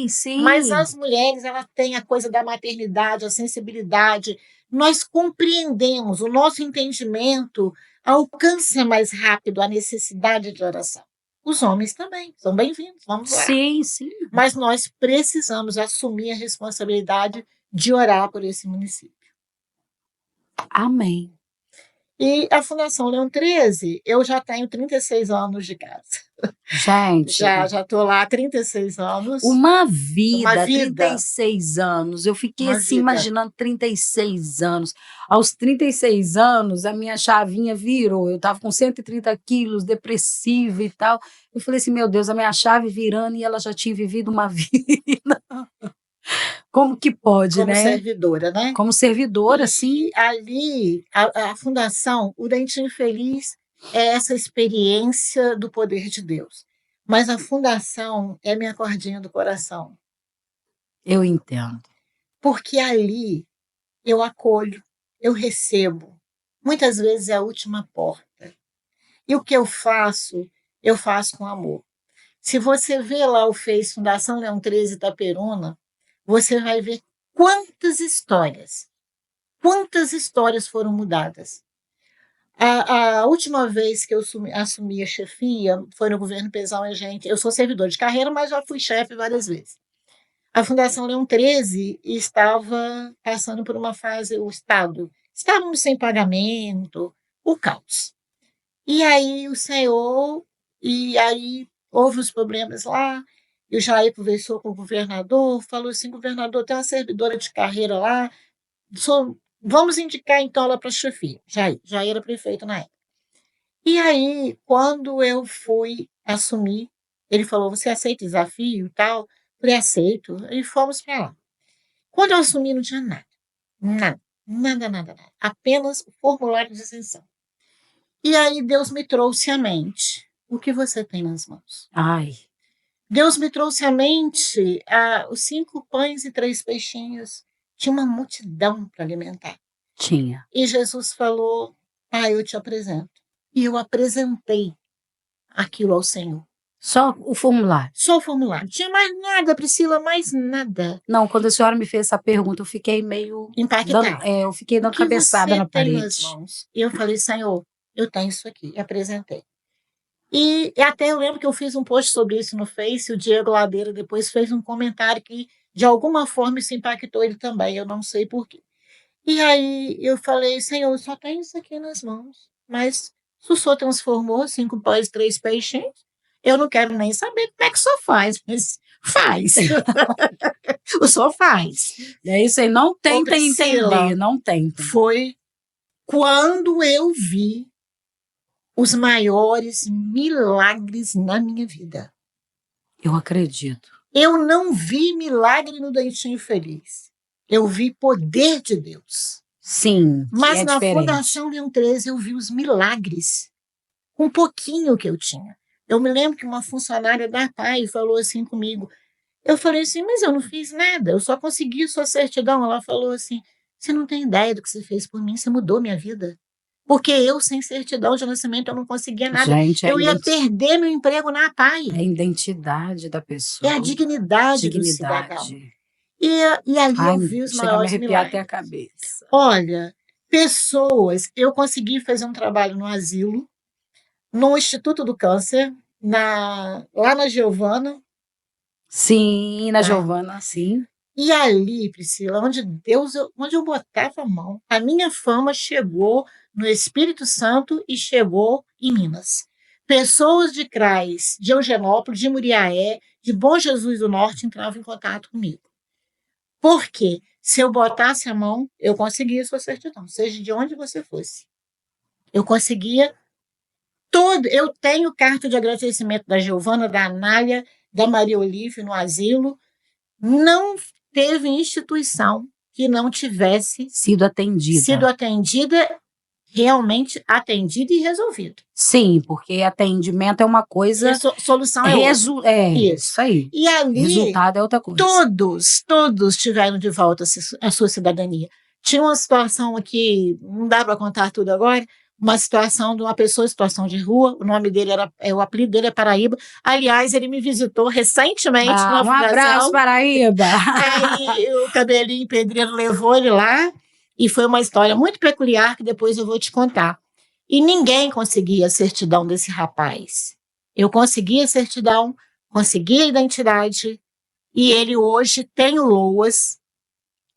S1: Sim.
S2: mas as mulheres, elas têm a coisa da maternidade, a sensibilidade, nós compreendemos, o nosso entendimento alcança mais rápido a necessidade de oração. Os homens também, são bem-vindos, vamos orar.
S1: Sim.
S2: Mas nós precisamos assumir a responsabilidade de orar por esse município.
S1: Amém.
S2: E a Fundação Leão 13, eu já tenho 36 anos de casa.
S1: Gente.
S2: Já estou lá há 36 anos.
S1: Uma vida,
S2: 36
S1: anos. Eu fiquei assim, imaginando 36 anos. Aos 36 anos, a minha chavinha virou. Eu estava com 130 quilos, depressiva e tal. Eu falei assim, meu Deus, a minha chave virando e ela já tinha vivido uma vida. Como que pode,
S2: Como
S1: né?
S2: servidora, né?
S1: Como servidora, sim.
S2: Ali, a Fundação, o Dentinho Feliz é essa experiência do poder de Deus. Mas a Fundação é minha cordinha do coração.
S1: Eu entendo.
S2: Porque ali eu acolho, eu recebo. Muitas vezes é a última porta. E o que eu faço com amor. Se você vê lá o Face Fundação Leão 13 Itaperuna, você vai ver quantas histórias foram mudadas. A última vez que eu assumi a chefia foi no governo Pezão e eu sou servidor de carreira, mas já fui chefe várias vezes. A Fundação Leão 13 estava passando por uma fase, o Estado, estávamos sem pagamento, o caos. E aí houve os problemas lá, e o Jair conversou com o governador, falou assim, governador, tem uma servidora de carreira lá, vamos indicar então ela para a chefia. Jair era prefeito na época. E aí, quando eu fui assumir, ele falou, você aceita desafio e tal? Falei, aceito. E fomos para lá. Quando eu assumi, não tinha nada. Nada. Apenas o formulário de isenção. E aí Deus me trouxe à mente o que você tem nas mãos.
S1: Ai.
S2: Deus me trouxe à mente os 5 pães e 3 peixinhos. Tinha uma multidão para alimentar.
S1: Tinha.
S2: E Jesus falou, eu te apresento. E eu apresentei aquilo ao Senhor.
S1: Só o formulário?
S2: Só o formulário. Não tinha mais nada, Priscila, mais nada.
S1: Não, quando a senhora me fez essa pergunta, eu fiquei meio...
S2: impactada.
S1: Eu fiquei dando cabeçada na parede.
S2: Nas mãos? Eu falei, Senhor, eu tenho isso aqui. E apresentei. E até eu lembro que eu fiz um post sobre isso no Face, o Diego Ladeira depois fez um comentário que, de alguma forma, isso impactou ele também, eu não sei por quê. E aí eu falei, Senhor, eu só tenho isso aqui nas mãos, mas se o Senhor transformou 5 pães, 3 peixinhos, eu não quero nem saber como é que o Senhor faz, mas faz. O Senhor faz.
S1: É isso aí, não tenta entender, não tenta.
S2: Foi quando eu vi os maiores milagres na minha vida.
S1: Eu acredito.
S2: Eu não vi milagre no Dentinho Feliz. Eu vi poder de Deus.
S1: Sim,
S2: mas na
S1: diferente.
S2: Fundação Leão 13 eu vi os milagres. Com um pouquinho que eu tinha. Eu me lembro que uma funcionária da PAI falou assim comigo. Eu falei assim, mas eu não fiz nada. Eu só consegui sua certidão. Ela falou assim, você não tem ideia do que você fez por mim. Você mudou minha vida. Porque eu, sem certidão de nascimento, eu não conseguia nada.
S1: Gente,
S2: eu ia perder meu emprego na PAI.
S1: É a identidade da pessoa.
S2: É a dignidade do cidadão. E ali eu vi os maiores milagres. Chega a me arrepiar até a
S1: cabeça.
S2: Olha, pessoas... Eu consegui fazer um trabalho no asilo, no Instituto do Câncer, lá na Giovana.
S1: Sim, na Giovana, sim.
S2: E ali, Priscila, onde eu botava a mão, a minha fama chegou no Espírito Santo e chegou em Minas. Pessoas de CRAS, de Eugenópolis, de Muriaé, de Bom Jesus do Norte entravam em contato comigo. Por quê? Se eu botasse a mão, eu conseguia sua certidão, seja de onde você fosse. Eu conseguia tudo. Eu tenho carta de agradecimento da Giovana, da Anália, da Maria Olívia no asilo. Não teve instituição que não tivesse
S1: sido atendida,
S2: realmente atendida e resolvida.
S1: Sim, porque atendimento é uma coisa...
S2: solução é outra.
S1: Isso aí.
S2: E ali,
S1: resultado é outra coisa.
S2: Todos tiveram de volta a sua cidadania. Tinha uma situação aqui, não dá para contar tudo agora, uma situação de uma pessoa em situação de rua, o nome dele o apelido dele é Paraíba. Aliás, ele me visitou recentemente na Fundação.
S1: Um abraço, Paraíba!
S2: Aí o cabelinho pedreiro levou ele lá, e foi uma história muito peculiar que depois eu vou te contar. E ninguém conseguia a certidão desse rapaz. Eu consegui a certidão, consegui a identidade, e ele hoje tem o LOAS.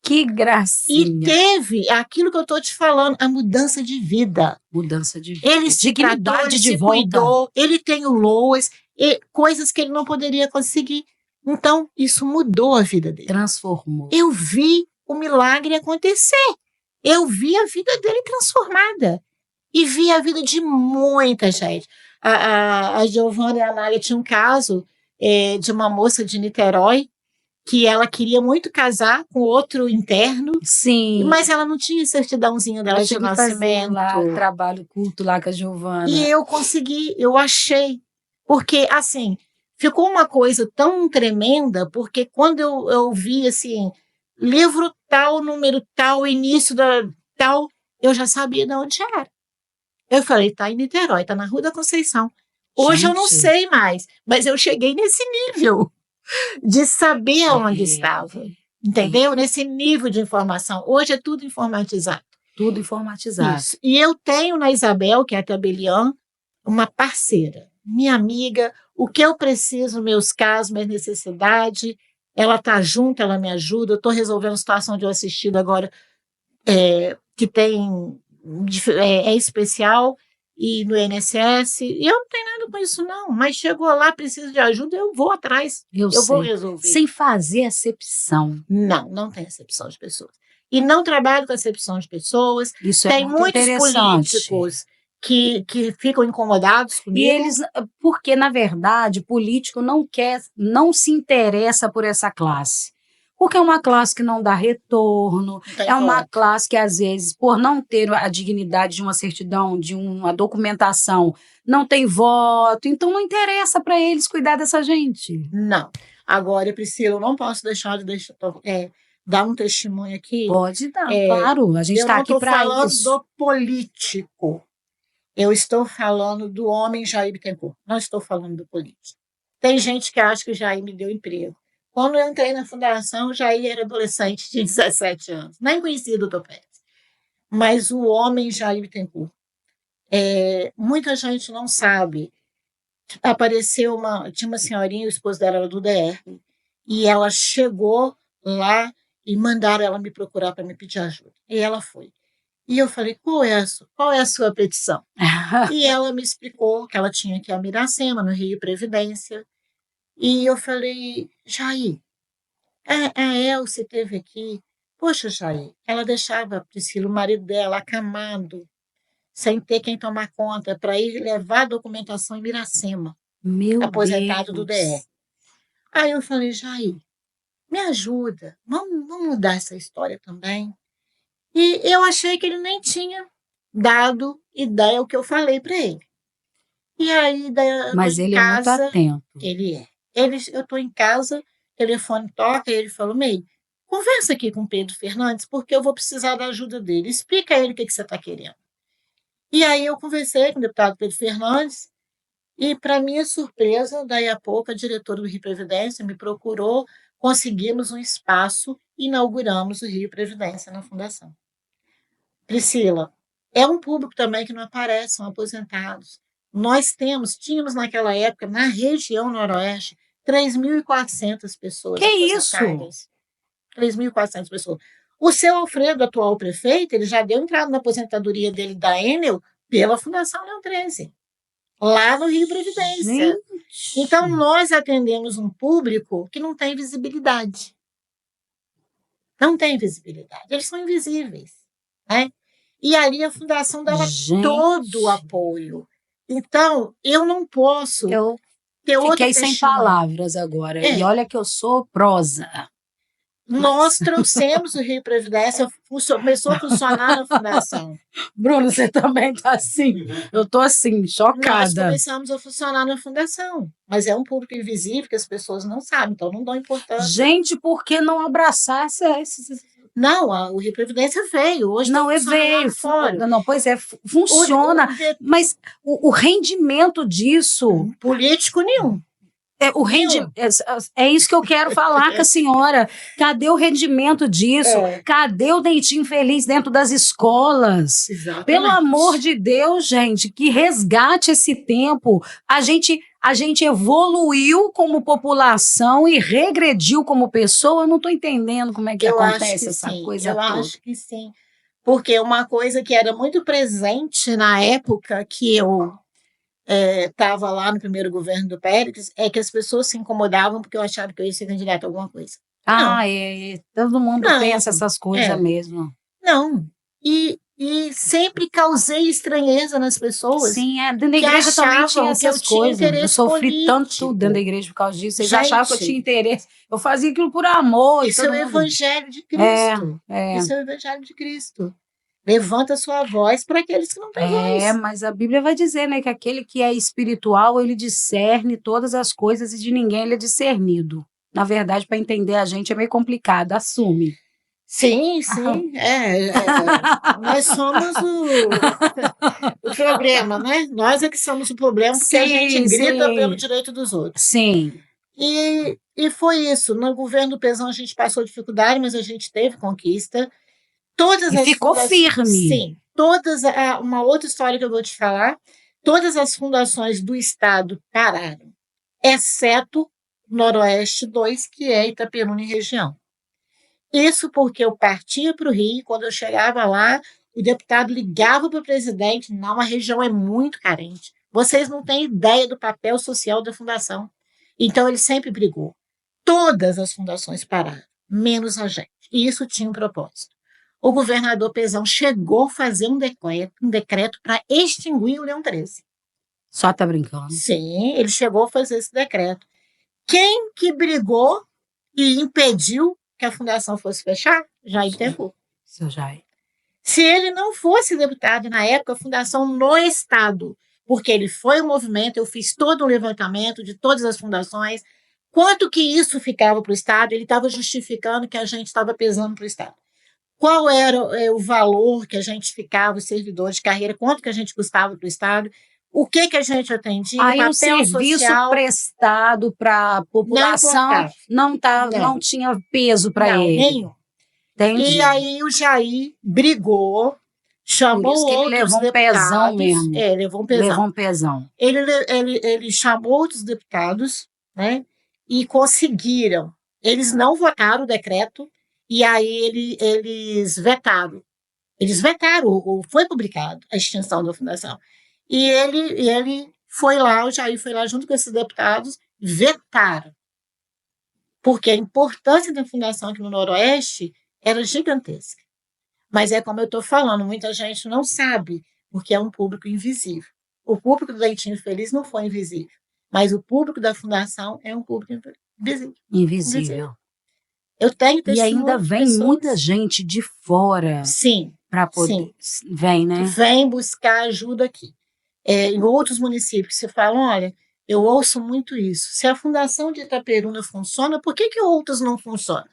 S1: Que gracinha!
S2: E teve aquilo que eu estou te falando, a mudança de vida.
S1: Mudança de vida.
S2: Ele se tratou, ele se cuidou, ele tem o LOAS, coisas que ele não poderia conseguir. Então, isso mudou a vida dele.
S1: Transformou.
S2: Eu vi o milagre acontecer. Eu vi a vida dele transformada. E vi a vida de muita gente. A Giovana e a Anália tinham um caso de uma moça de Niterói, que ela queria muito casar com outro interno.
S1: Sim.
S2: Mas ela não tinha certidãozinha dela de nascimento.
S1: Lá, trabalho culto lá com a Giovana.
S2: E eu consegui, eu achei. Porque, assim, ficou uma coisa tão tremenda, porque quando eu vi, assim, livro tal, número tal, início da tal, eu já sabia de onde era. Eu falei, tá em Niterói, tá na Rua da Conceição. Hoje eu não sei mais, mas eu cheguei nesse nível de saber onde estava, entendeu? Nesse nível de informação. Hoje é tudo informatizado.
S1: Tudo informatizado.
S2: Isso. E eu tenho na Isabel, que é a Tabelian, uma parceira, minha amiga, o que eu preciso, meus casos, minhas necessidades, ela está junto, ela me ajuda. Eu estou resolvendo a situação de um assistido agora que é especial e no INSS, e eu não tenho nada com isso não, mas chegou lá, precisa de ajuda, eu vou atrás, eu vou resolver.
S1: Sem fazer acepção.
S2: Não tem acepção de pessoas. E não trabalho com acepção de pessoas.
S1: Isso
S2: tem
S1: é muito
S2: muitos
S1: interessante.
S2: Políticos que ficam incomodados comigo.
S1: E eles, porque na verdade, político não se interessa por essa classe. Porque é uma classe que não dá retorno, uma classe que, às vezes, por não ter a dignidade de uma certidão, de uma documentação, não tem voto, então não interessa para eles cuidar dessa gente.
S2: Não. Agora, Priscila, eu não posso deixar de dar um testemunho aqui.
S1: Pode dar, claro, a gente está aqui para isso.
S2: Eu não estou falando do político, eu estou falando do homem Jair Bittencourt, não estou falando do político. Tem gente que acha que o Jair me deu emprego. Quando eu entrei na fundação, o Jair era adolescente, tinha 17 anos. Nem conhecia o doutor Pérez. Mas o homem Jair Bittencourt. Muita gente não sabe. Tinha uma senhorinha, o esposo dela era do DR, e ela chegou lá e mandaram ela me procurar para me pedir ajuda. E ela foi. E eu falei, qual é a sua petição? E ela me explicou que ela tinha que ir a Miracema, no Rio Previdência. E eu falei, Jair, a Elce esteve aqui. Poxa, Jair, ela deixava a Priscila, o marido dela, acamado, sem ter quem tomar conta, para ir levar a documentação em Miracema, aposentado do DR. Aí eu falei, Jair, me ajuda, vamos mudar essa história também. E eu achei que ele nem tinha dado ideia ao que eu falei para ele. E aí,
S1: mas ele é muito atento.
S2: Ele é. Eu estou em casa, o telefone toca e ele falou, May, conversa aqui com o Pedro Fernandes, porque eu vou precisar da ajuda dele. Explica a ele o que você está querendo. E aí eu conversei com o deputado Pedro Fernandes e, para minha surpresa, daí a pouco a diretora do Rio Previdência me procurou, conseguimos um espaço e inauguramos o Rio Previdência na Fundação. Priscila, é um público também que não aparece, são aposentados. Nós tínhamos naquela época, na região noroeste, 3.400 pessoas.
S1: Que isso?
S2: 3.400 pessoas. O seu Alfredo, atual prefeito, ele já deu entrada na aposentadoria dele da Enel pela Fundação Leão 13, lá no Rio Previdência.
S1: Gente.
S2: Então, nós atendemos um público que não tem visibilidade. Não tem visibilidade. Eles são invisíveis, né? E ali a Fundação dava todo o apoio. Então, eu não posso ter outro
S1: fiquei sem palavras agora. E olha que eu sou prosa.
S2: Nós trouxemos o Rio Previdência, começou a funcionar na Fundação.
S1: Bruno, você também está assim? Eu estou assim, chocada.
S2: Nós começamos a funcionar na Fundação, mas é um público invisível que as pessoas não sabem, então não dão importância.
S1: Gente, por que não abraçar esses...
S2: Não, o Rio Previdência veio. Hoje
S1: não, veio. Não, pois é, funciona. Mas o rendimento disso...
S2: Político nenhum.
S1: É isso que eu quero falar com a senhora. Cadê o rendimento disso? Cadê o dentinho feliz dentro das escolas?
S2: Exatamente.
S1: Pelo amor de Deus, gente, que resgate esse tempo. A gente evoluiu como população e regrediu como pessoa. Eu não estou entendendo como é que acontece essa coisa toda.
S2: Eu acho que sim. Porque uma coisa que era muito presente na época que eu estava lá no primeiro governo do Pérez, é que as pessoas se incomodavam porque eu achava que eu ia ser candidata a alguma coisa.
S1: Todo mundo pensa essas coisas mesmo.
S2: Não. E sempre causei estranheza nas pessoas.
S1: Sim, dentro da igreja também tinha essas coisas. Eu sofri tanto dentro da igreja por causa disso. Vocês achavam que eu tinha interesse. Eu fazia aquilo por amor.
S2: Isso é o Evangelho de Cristo. Isso é o Evangelho de Cristo. Levanta a sua voz para aqueles que não têm voz.
S1: Mas a Bíblia vai dizer, né, que aquele que é espiritual, ele discerne todas as coisas e de ninguém ele é discernido. Na verdade, para entender a gente é meio complicado, assume.
S2: Sim. Nós somos o problema, né? Nós é que somos o problema, porque a gente grita pelo direito dos outros.
S1: Sim.
S2: E foi isso. No governo do Pezão a gente passou dificuldade, mas a gente teve conquista.
S1: Ficou firme.
S2: Sim. Uma outra história que eu vou te falar, todas as fundações do Estado pararam, exceto Noroeste 2, que é Itaperuna e região. Isso porque eu partia para o Rio, quando eu chegava lá, o deputado ligava para o presidente, não, a região é muito carente. Vocês não têm ideia do papel social da fundação. Então, ele sempre brigou. Todas as fundações pararam, menos a gente. E isso tinha um propósito. O governador Pezão chegou a fazer um decreto para extinguir o Leão 13.
S1: Só tá brincando?
S2: Sim, ele chegou a fazer esse decreto. Quem que brigou e impediu que a fundação fosse fechar? Jair Bittencourt.
S1: Seu Jair.
S2: Se ele não fosse deputado na época, a fundação no Estado, porque ele foi um movimento, eu fiz todo um levantamento de todas as fundações, quanto que isso ficava para o Estado, ele estava justificando que a gente estava pesando para o Estado. Qual era o valor que a gente ficava, os servidores de carreira, quanto que a gente custava para o Estado, O que a gente atendia?
S1: Aí o
S2: Papel
S1: serviço
S2: social
S1: prestado para a
S2: não
S1: população
S2: importava.
S1: não tinha peso para
S2: Não,
S1: ele.
S2: nenhum.
S1: Entendi.
S2: E aí o Jair brigou,
S1: Por
S2: chamou
S1: isso que ele
S2: outros
S1: levou um pesão
S2: deputados.
S1: mesmo.
S2: Levou um pesão.
S1: Levou um pesão.
S2: Ele chamou outros deputados, né? E conseguiram. Eles não votaram o decreto, e aí eles vetaram. Eles vetaram, foi publicado a extinção da fundação. E ele foi lá, o Jair foi lá junto com esses deputados, vetaram. Porque a importância da fundação aqui no Noroeste era gigantesca. Mas é como eu estou falando, muita gente não sabe, porque é um público invisível. O público do Leitinho Feliz não foi invisível, mas o público da fundação é um público invisível.
S1: Invisível.
S2: Eu tenho
S1: E ainda vem muita gente de fora.
S2: Sim.
S1: Para poder.
S2: Sim.
S1: Vem, né?
S2: Vem buscar ajuda aqui. Em outros municípios se falam, olha, eu ouço muito isso. Se a Fundação de Itaperuna funciona, por que outras não funcionam?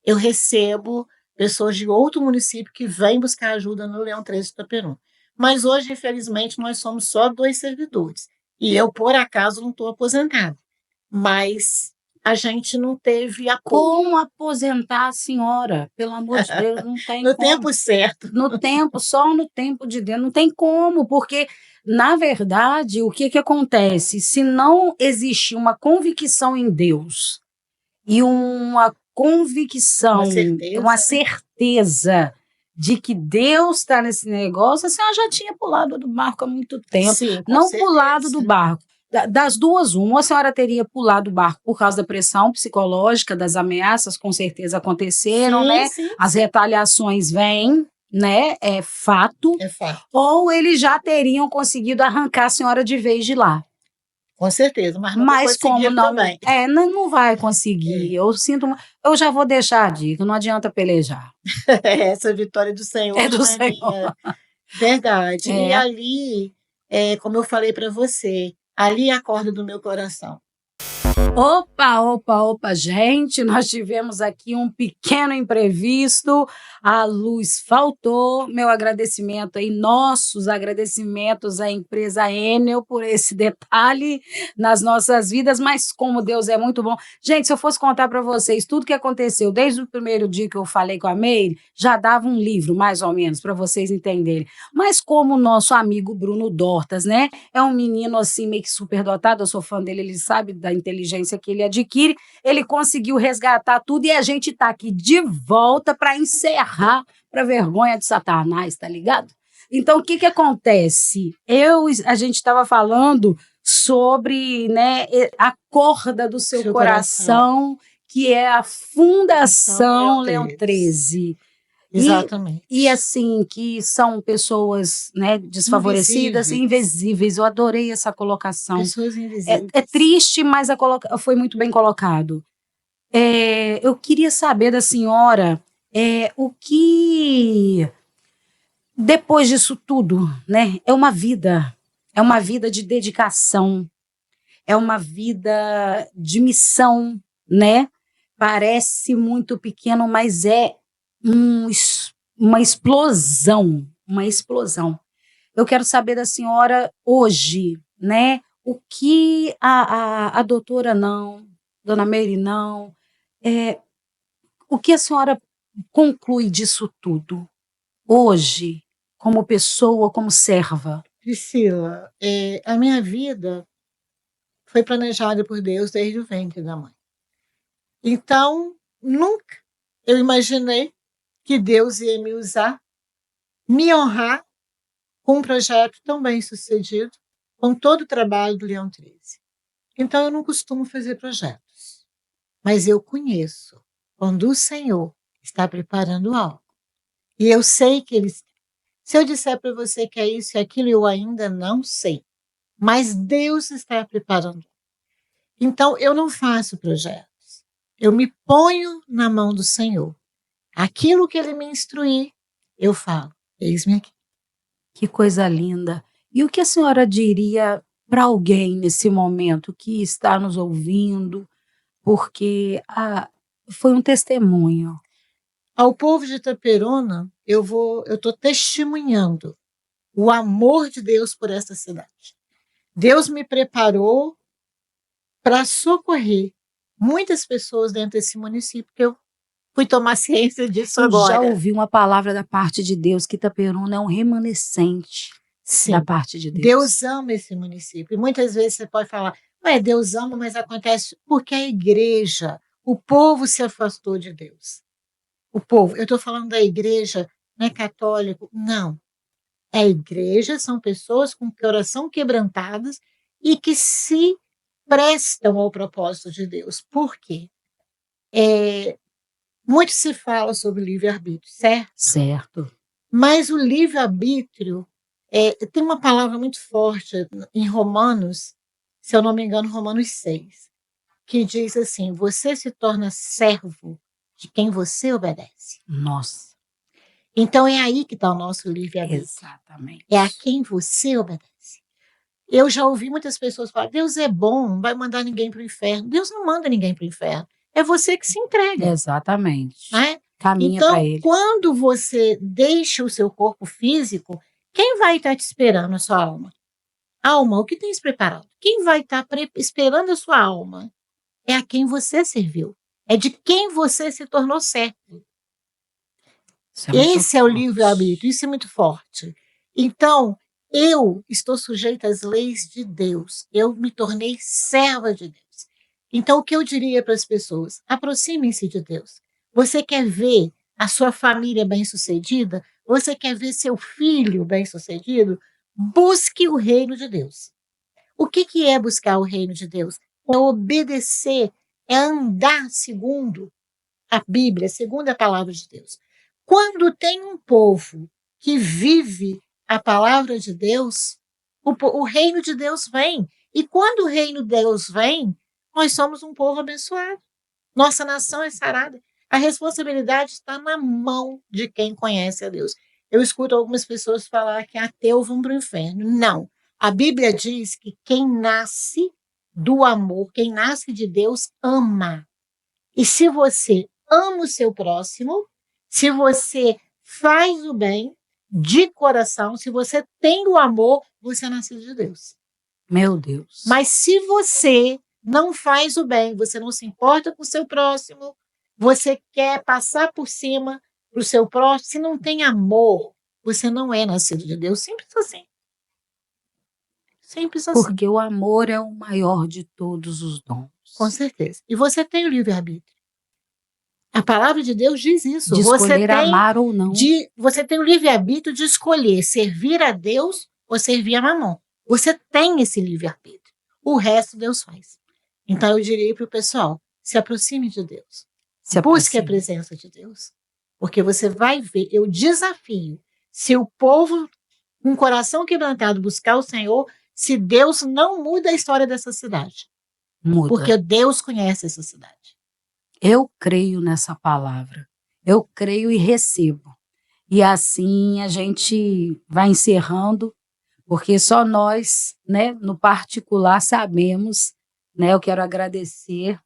S2: Eu recebo pessoas de outro município que vêm buscar ajuda no Leão 13 de Itaperuna. Mas hoje, infelizmente, nós somos só 2 servidores. E eu, por acaso, não estou aposentada. Mas a gente não teve apoio.
S1: Como aposentar a senhora? Pelo amor de Deus, não tem
S2: no
S1: como.
S2: tempo certo.
S1: No tempo, só no tempo de Deus. Não tem como, porque, na verdade, o que acontece? Se não existe uma convicção em Deus e uma convicção, uma certeza de que Deus está nesse negócio, a senhora já tinha pulado do barco há muito tempo.
S2: Sim,
S1: não
S2: certeza.
S1: Pulado do barco. Das duas, uma, a senhora teria pulado o barco por causa da pressão psicológica, das ameaças, com certeza aconteceram,
S2: sim,
S1: né?
S2: Sim.
S1: As retaliações vêm, né? É fato.
S2: É fato.
S1: Ou eles já teriam conseguido arrancar a senhora de vez de lá.
S2: Com certeza, mas como
S1: não,
S2: também.
S1: Não vai conseguir. Eu já vou deixar a dica, não adianta pelejar.
S2: Essa vitória do Senhor.
S1: É do Senhor.
S2: Verdade. E ali, como eu falei para você, ali é a corda do meu coração.
S1: Opa, gente, nós tivemos aqui um pequeno imprevisto, a luz faltou, meu agradecimento aí, nossos agradecimentos à empresa Enel por esse detalhe nas nossas vidas, mas como Deus é muito bom. Gente, se eu fosse contar para vocês tudo que aconteceu desde o primeiro dia que eu falei com a Meire, já dava um livro, mais ou menos, para vocês entenderem. Mas como o nosso amigo Bruno Dortas, né, é um menino assim meio que superdotado, eu sou fã dele, ele sabe da inteligência que ele adquire, ele conseguiu resgatar tudo e a gente está aqui de volta para encerrar, para vergonha de Satanás, tá ligado? Então, o que acontece? A gente estava falando sobre, né, a corda do seu coração, que é a Fundação Leão 13.
S2: Exatamente.
S1: E assim, que são pessoas, né, desfavorecidas, invisíveis. Eu adorei essa colocação.
S2: Pessoas invisíveis.
S1: É triste, mas foi muito bem colocado. Eu queria saber da senhora o que, depois disso tudo, né, é uma vida de dedicação, é uma vida de missão, né? Parece muito pequeno, mas é uma explosão. Eu quero saber da senhora hoje, né? O que a doutora dona Meire o que a senhora conclui disso tudo hoje, como pessoa, como serva?
S2: Priscila, a minha vida foi planejada por Deus desde o ventre da mãe. Então, nunca eu imaginei que Deus ia me usar, me honrar com um projeto tão bem sucedido, com todo o trabalho do Leão 13. Então, eu não costumo fazer projetos, mas eu conheço quando o Senhor está preparando algo. E eu sei que Ele... Se eu disser para você que é isso e aquilo, eu ainda não sei. Mas Deus está preparando. Então, eu não faço projetos. Eu me ponho na mão do Senhor. Aquilo que Ele me instruir, eu falo. Eis-me aqui.
S1: Que coisa linda. E o que a senhora diria para alguém nesse momento que está nos ouvindo? Porque foi um testemunho.
S2: Ao povo de Itaperuna, eu estou testemunhando o amor de Deus por essa cidade. Deus me preparou para socorrer muitas pessoas dentro desse município, que eu fui tomar ciência disso agora.
S1: Já ouvi uma palavra da parte de Deus, que Itaperuna é um remanescente da parte de Deus.
S2: Deus ama esse município. E muitas vezes você pode falar, Deus ama, mas acontece porque a igreja, o povo se afastou de Deus. O povo, eu estou falando da igreja, não é católico, não. A igreja são pessoas com coração quebrantadas e que se prestam ao propósito de Deus. Por quê? Muito se fala sobre livre-arbítrio, certo?
S1: Certo.
S2: Mas o livre-arbítrio tem uma palavra muito forte em Romanos, se eu não me engano, Romanos 6, que diz assim: você se torna servo de quem você obedece.
S1: Nossa.
S2: Então é aí que está o nosso livre-arbítrio.
S1: Exatamente.
S2: É a quem você obedece. Eu já ouvi muitas pessoas falar, Deus é bom, não vai mandar ninguém para o inferno. Deus não manda ninguém para o inferno. É você que se entrega.
S1: Exatamente.
S2: Né?
S1: Caminha
S2: então,
S1: para ele.
S2: Quando você deixa o seu corpo físico, quem vai estar te esperando a sua alma? Alma, o que tens preparado? Quem vai estar esperando a sua alma? É a quem você serviu. É de quem você se tornou servo. Esse é o livre-arbítrio, isso é muito forte. Então, eu estou sujeita às leis de Deus. Eu me tornei serva de Deus. Então, o que eu diria para as pessoas? Aproximem-se de Deus. Você quer ver a sua família bem-sucedida? Você quer ver seu filho bem-sucedido? Busque o reino de Deus. O que é buscar o reino de Deus? É obedecer, é andar segundo a Bíblia, segundo a palavra de Deus. Quando tem um povo que vive a palavra de Deus, o reino de Deus vem. E quando o reino de Deus vem, nós somos um povo abençoado. Nossa nação é sarada. A responsabilidade está na mão de quem conhece a Deus. Eu escuto algumas pessoas falar que ateus vão para o inferno. Não. A Bíblia diz que quem nasce do amor, quem nasce de Deus, ama. E se você ama o seu próximo, se você faz o bem de coração, se você tem o amor, você é nascido de Deus.
S1: Meu Deus.
S2: Mas se você não faz o bem, você não se importa com o seu próximo, você quer passar por cima para o seu próximo, se não tem amor, você não é nascido de Deus. Simples assim. Simples assim.
S1: Porque o amor é o maior de todos os dons.
S2: Com certeza. E você tem o livre-arbítrio. A palavra de Deus diz isso.
S1: De escolher amar ou não.
S2: Você tem o livre-arbítrio de escolher servir a Deus ou servir a Mamon. Você tem esse livre-arbítrio. O resto Deus faz. Então eu diria para o pessoal, se aproxime de Deus. Busque a presença de Deus. Porque você vai ver, eu desafio, se o povo com o coração quebrantado buscar o Senhor, se Deus não muda a história dessa cidade.
S1: Muda.
S2: Porque Deus conhece essa cidade.
S1: Eu creio nessa palavra. Eu creio e recebo. E assim a gente vai encerrando, porque só nós, né, no particular, sabemos, né? Eu quero agradecer.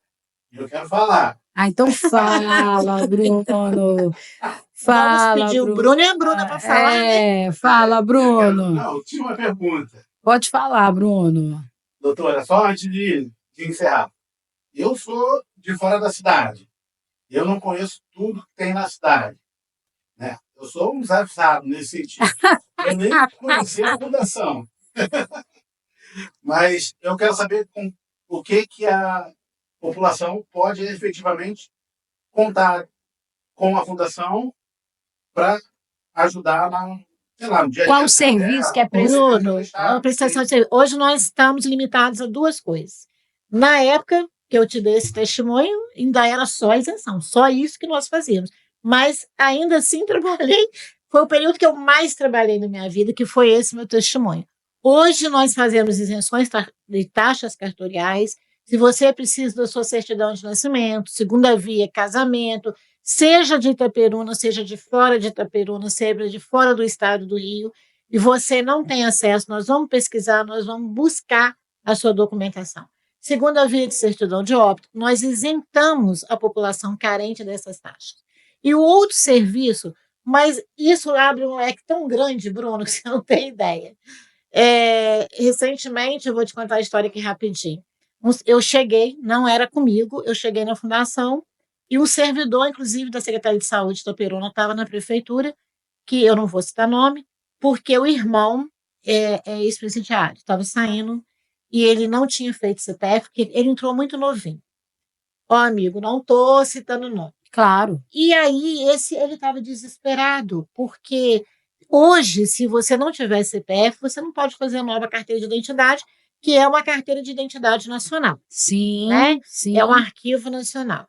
S3: Eu quero falar.
S1: Então fala, Bruno. Fala,
S2: vamos pedir
S1: Bruno.
S2: O Bruno e a Bruna para falar, né?
S1: Fala, Bruno.
S3: Não, tinha uma pergunta.
S1: Pode falar, Bruno.
S3: Doutora, só antes de encerrar. Eu sou de fora da cidade. Eu não conheço tudo que tem na cidade. Né? Eu sou um desafado nesse sentido. Eu nem conheci a fundação. Mas eu quero saber o que a população pode efetivamente contar com a fundação para ajudar no dia a dia.
S1: Qual o serviço que é prestado?
S2: Bruno, a prestação de serviço. Hoje nós estamos limitados a duas coisas. Na época que eu te dei esse testemunho, ainda era só isenção, só isso que nós fazíamos. Mas ainda assim trabalhei, foi o período que eu mais trabalhei na minha vida, que foi esse meu testemunho. Hoje nós fazemos isenções de taxas cartoriais. Se você precisa da sua certidão de nascimento, segunda via, casamento, seja de Itaperuna, seja de fora de Itaperuna, seja de fora do estado do Rio, e você não tem acesso, nós vamos pesquisar, nós vamos buscar a sua documentação. Segunda via de certidão de óbito, nós isentamos a população carente dessas taxas. E o outro serviço, mas isso abre um leque tão grande, Bruno, que você não tem ideia. Recentemente, eu vou te contar a história aqui rapidinho. Eu cheguei, não era comigo, eu cheguei na fundação e um servidor, inclusive, da Secretaria de Saúde de Itaperuna, estava na prefeitura, que eu não vou citar nome, porque o irmão é ex-presidiário, estava saindo e ele não tinha feito CPF, porque ele entrou muito novinho. Ó, amigo, não estou citando nome.
S1: Claro.
S2: E aí, ele estava desesperado, porque hoje, se você não tiver CPF, você não pode fazer a nova carteira de identidade, que é uma carteira de identidade nacional.
S1: Sim,
S2: né?
S1: sim.
S2: É um arquivo nacional.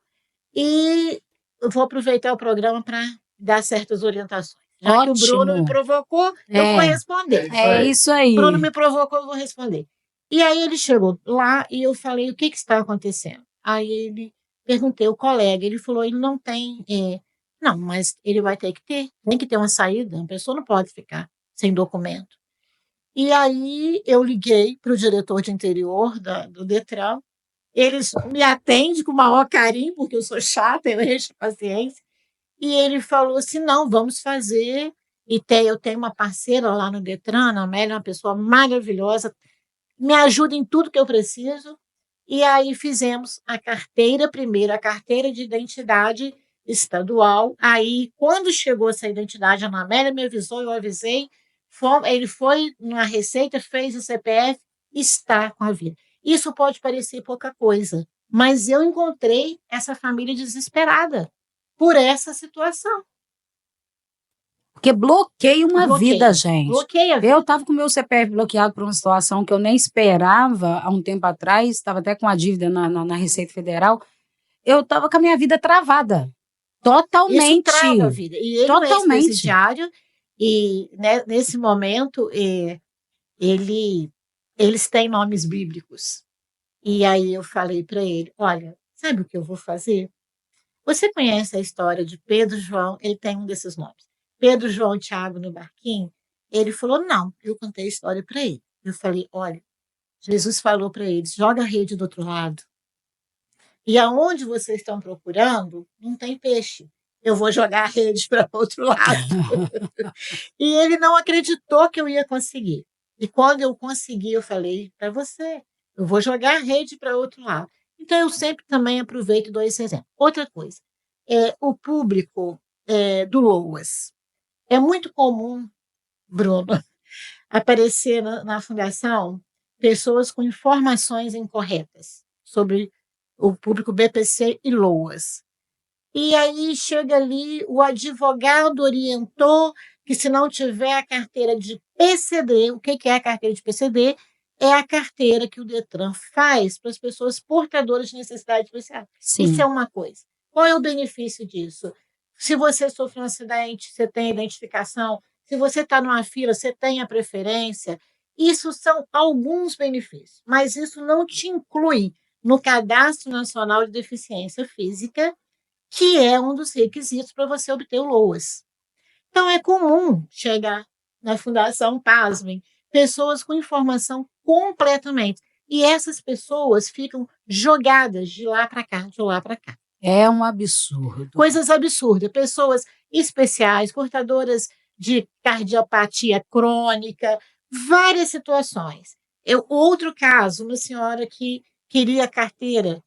S2: E eu vou aproveitar o programa para dar certas orientações. Já
S1: Ótimo.
S2: que o Bruno me provocou, eu vou responder.
S1: É isso aí.
S2: O Bruno me provocou, eu vou responder. E aí ele chegou lá e eu falei, o que está acontecendo? Aí ele perguntei ao colega, ele falou, ele não tem... não, mas ele vai ter que ter, tem que ter uma saída, a pessoa não pode ficar sem documento. E aí eu liguei para o diretor de interior do Detran, eles me atendem com o maior carinho, porque eu sou chata, eu encho paciência, e ele falou assim, não, vamos fazer, eu tenho uma parceira lá no Detran, a Amélia é uma pessoa maravilhosa, me ajuda em tudo que eu preciso, e aí fizemos a carteira primeiro, a carteira de identidade estadual, aí quando chegou essa identidade, a Ana Amélia me avisou, eu avisei, ele foi na Receita, fez o CPF, está com a vida. Isso pode parecer pouca coisa, mas eu encontrei essa família desesperada por essa situação.
S1: Porque bloqueia uma vida, gente.
S2: Bloqueia a vida.
S1: Eu estava com o meu CPF bloqueado por uma situação que eu nem esperava há um tempo atrás, estava até com a dívida na Receita Federal. Eu estava com a minha vida travada. Totalmente.
S2: Isso trava a vida. E ele é ex-presidiário, e né, nesse momento eles têm nomes bíblicos. E aí eu falei para ele, olha, sabe o que eu vou fazer? Você conhece a história de Pedro, João, ele tem um desses nomes. Pedro, João e Tiago no barquinho? Ele falou, não. Eu contei a história para ele. Eu falei, olha, Jesus falou para eles, joga a rede do outro lado. E aonde vocês estão procurando, não tem peixe. Eu vou jogar a rede para o outro lado. E ele não acreditou que eu ia conseguir. E quando eu consegui, eu falei para você, eu vou jogar a rede para o outro lado. Então, eu sempre também aproveito e dou esse exemplo. Outra coisa, o público do LOAS. É muito comum, Bruno, aparecer na fundação pessoas com informações incorretas sobre o público BPC e LOAS. E aí chega ali, o advogado orientou que se não tiver a carteira de PCD, o que é a carteira de PCD? É a carteira que o Detran faz para as pessoas portadoras de necessidade especial.
S1: Sim.
S2: Isso é uma coisa. Qual é o benefício disso? Se você sofreu um acidente, você tem identificação. Se você está numa fila, você tem a preferência. Isso são alguns benefícios, mas isso não te inclui no Cadastro Nacional de Deficiência Física, que é um dos requisitos para você obter o LOAS. Então, é comum chegar na fundação, pasmem, pessoas com informação completamente. E essas pessoas ficam jogadas de lá para cá, de lá para cá.
S1: É um absurdo.
S2: Coisas absurdas. Pessoas especiais, portadoras de cardiopatia crônica, várias situações. Outro caso, uma senhora que queria carteira,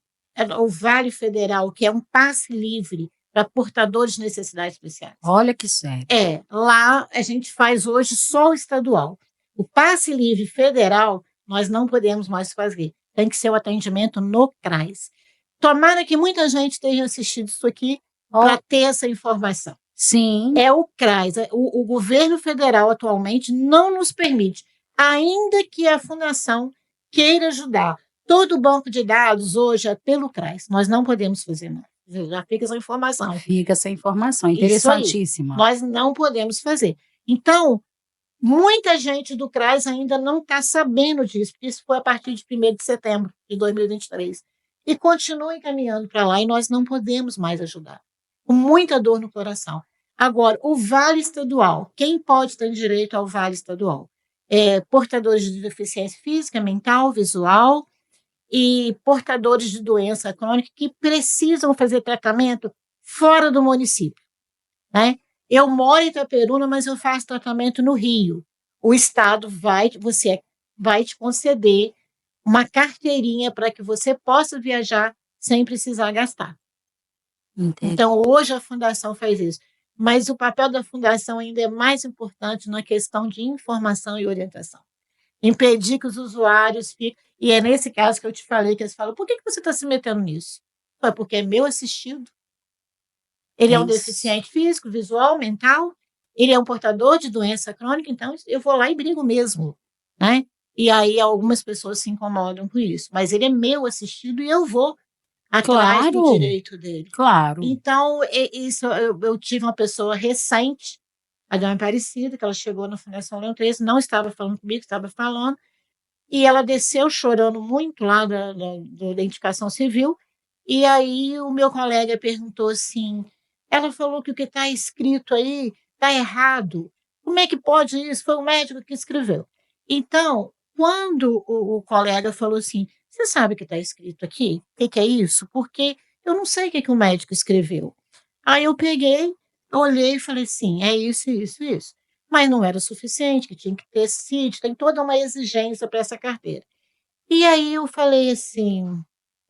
S2: o Vale Federal, que é um passe livre para portadores de necessidades especiais.
S1: Olha que sério.
S2: Lá a gente faz hoje só o estadual. O passe livre federal, nós não podemos mais fazer. Tem que ser o atendimento no CRAS. Tomara que muita gente esteja assistindo isso aqui para ter essa informação.
S1: Sim.
S2: É o CRAS. O governo federal atualmente não nos permite, ainda que a fundação queira ajudar. Todo o banco de dados hoje é pelo CRAS. Nós não podemos fazer mais. Já fica essa informação.
S1: Fica essa informação. Interessantíssima.
S2: Nós não podemos fazer. Então, muita gente do CRAS ainda não está sabendo disso, porque isso foi a partir de 1º de setembro de 2023. E continua encaminhando para lá e nós não podemos mais ajudar. Com muita dor no coração. Agora, o Vale Estadual. Quem pode ter direito ao Vale Estadual? Portadores de deficiência física, mental, visual e portadores de doença crônica que precisam fazer tratamento fora do município. Né? Eu moro em Itaperuna, mas eu faço tratamento no Rio. o Estado vai te conceder uma carteirinha para que você possa viajar sem precisar gastar.
S1: Entendi.
S2: Então, hoje a fundação faz isso. Mas o papel da fundação ainda é mais importante na questão de informação e orientação. Impedir que os usuários fiquem... E é nesse caso que eu te falei, que eles falam, por que você está se metendo nisso? É porque é meu assistido. Ele é um deficiente físico, visual, mental, ele é um portador de doença crônica, então eu vou lá e brigo mesmo, né? E aí algumas pessoas se incomodam com isso, mas ele é meu assistido e eu vou atrás do direito dele.
S1: Claro.
S2: Então, isso, eu tive uma pessoa recente, a Dona Aparecida, que ela chegou na Fundação Leão 13, não estava falando comigo, estava falando, e ela desceu chorando muito lá da identificação civil, e aí o meu colega perguntou assim, ela falou que o que está escrito aí está errado. Como é que pode isso? Foi o médico que escreveu. Então, quando o colega falou assim, você sabe o que está escrito aqui? O que é isso? Porque eu não sei o que o médico escreveu. Aí eu peguei, olhei e falei assim, é isso, isso, isso. Mas não era suficiente, que tinha que ter CID, tem toda uma exigência para essa carteira. E aí eu falei assim,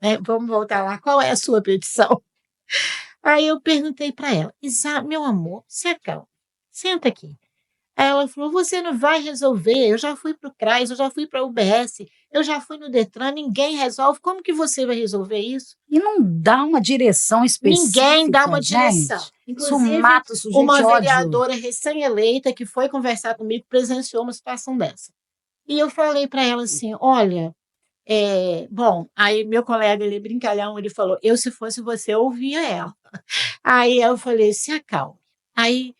S2: né, vamos voltar lá, qual é a sua petição? Aí eu perguntei para ela, meu amor, se acalma, senta aqui. Aí ela falou, você não vai resolver, eu já fui para o CRAS, eu já fui para a UBS, eu já fui no Detran, ninguém resolve, como que você vai resolver isso?
S1: E não dá uma direção específica,
S2: ninguém dá uma direção.
S1: Gente.
S2: Inclusive,
S1: mata o sujeito
S2: uma
S1: de ódio.
S2: vereadora recém-eleita que foi conversar comigo presenciou uma situação dessa. E eu falei para ela assim, olha, bom, aí meu colega, ele brincalhão, ele falou, eu se fosse você, eu ouvia ela. Aí eu falei, se acalme. Aí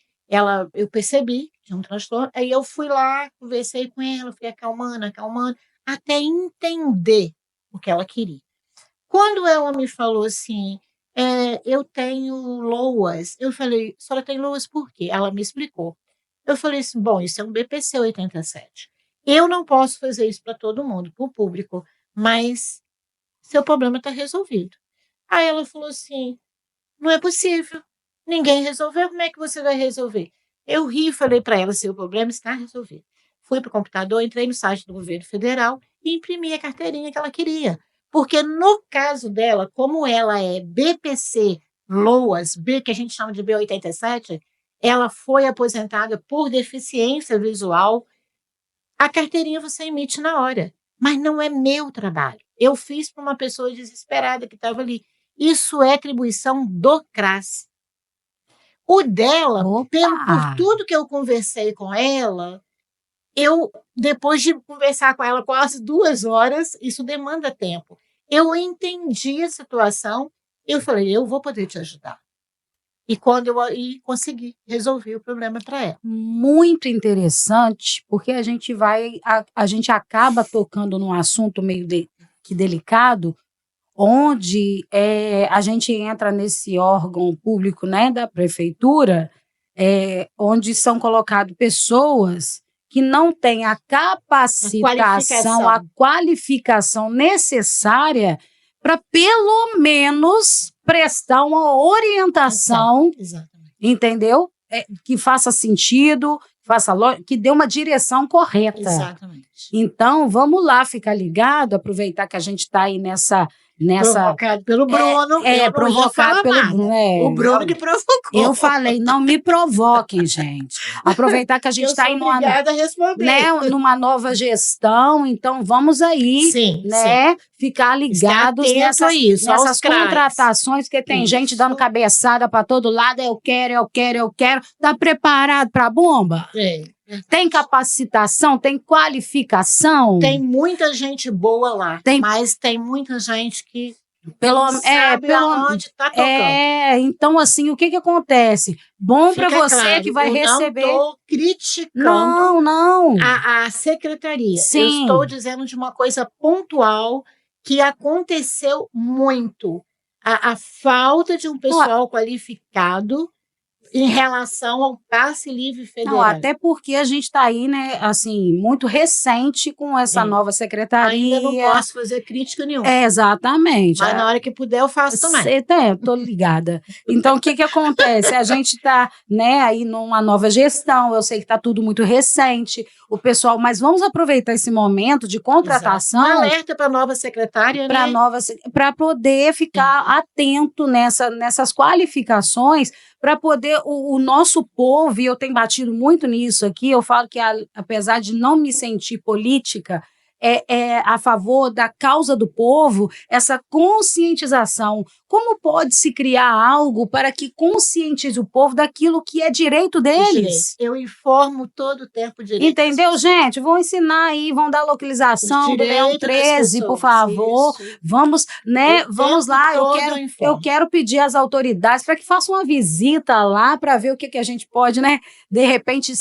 S2: eu percebi, tinha um transtorno, aí eu fui lá, conversei com ela, fui acalmando, até entender o que ela queria. Quando ela me falou assim, eu tenho LOAS, eu falei, a senhora tem LOAS por quê? Ela me explicou. Eu falei assim, bom, isso é um BPC 87. Eu não posso fazer isso para todo mundo, para o público, mas seu problema está resolvido. Aí ela falou assim, não é possível, ninguém resolveu, como é que você vai resolver? Eu ri e falei para ela, seu problema está resolvido. Fui para o computador, entrei no site do governo federal e imprimi a carteirinha que ela queria. Porque no caso dela, como ela é BPC LOAS, que a gente chama de B87, ela foi aposentada por deficiência visual, a carteirinha você emite na hora. Mas não é meu trabalho. Eu fiz para uma pessoa desesperada que estava ali. Isso é atribuição do CRAS. O dela, por tudo que eu conversei com ela, depois de conversar com ela quase 2 horas, isso demanda tempo. Eu entendi a situação, eu falei, eu vou poder te ajudar. E quando eu consegui resolver o problema para ela.
S1: Muito interessante, porque a gente acaba tocando num assunto meio delicado, onde a gente entra nesse órgão público, né, da prefeitura, onde são colocadas pessoas que não têm a capacitação, a qualificação necessária para, pelo menos, prestar uma orientação, entendeu? Que faça sentido, que dê uma direção correta.
S2: Exatamente.
S1: Então, vamos lá ficar ligado, aproveitar que a gente está aí nessa...
S2: Provocado pelo Bruno.
S1: Provocado pelo Bruno.
S2: O Bruno que provocou.
S1: Eu falei, não me provoquem, gente. Aproveitar que a gente está aí numa nova gestão, então vamos aí, ficar ligados nessas contratações, porque tem gente dando cabeçada para todo lado, eu quero. Está preparado para a bomba? Tem capacitação, tem qualificação.
S2: Tem muita gente boa lá, mas tem muita gente que não sabe aonde está tocando.
S1: Então, assim, o que acontece? Bom para você claro, que vai receber.
S2: Eu não estou criticando a secretaria.
S1: Sim.
S2: Eu estou dizendo de uma coisa pontual que aconteceu muito. A falta de um pessoal qualificado em relação ao passe livre federal.
S1: Não, até porque a gente está aí, né, assim, muito recente com essa nova secretaria.
S2: Ainda não posso fazer crítica nenhuma.
S1: Exatamente.
S2: Mas na hora que puder eu faço também.
S1: Estou ligada. Então, o que acontece? A gente está, né, aí numa nova gestão, eu sei que está tudo muito recente, o pessoal, mas vamos aproveitar esse momento de contratação.
S2: Exato. Alerta para a nova secretária, né?
S1: Para poder ficar atento nessas qualificações, para poder o nosso povo, e eu tenho batido muito nisso aqui, eu falo que apesar de não me sentir política, é a favor da causa do povo, essa conscientização. Como pode se criar algo para que conscientize o povo daquilo que é direito deles?
S2: Eu informo todo o tempo direito.
S1: Entendeu, gente? Vão ensinar aí, vão dar localização do Leão 13, por favor. Isso. Vamos, né? Vamos lá. Eu quero pedir às autoridades para que façam uma visita lá para ver o que a gente pode, né? De repente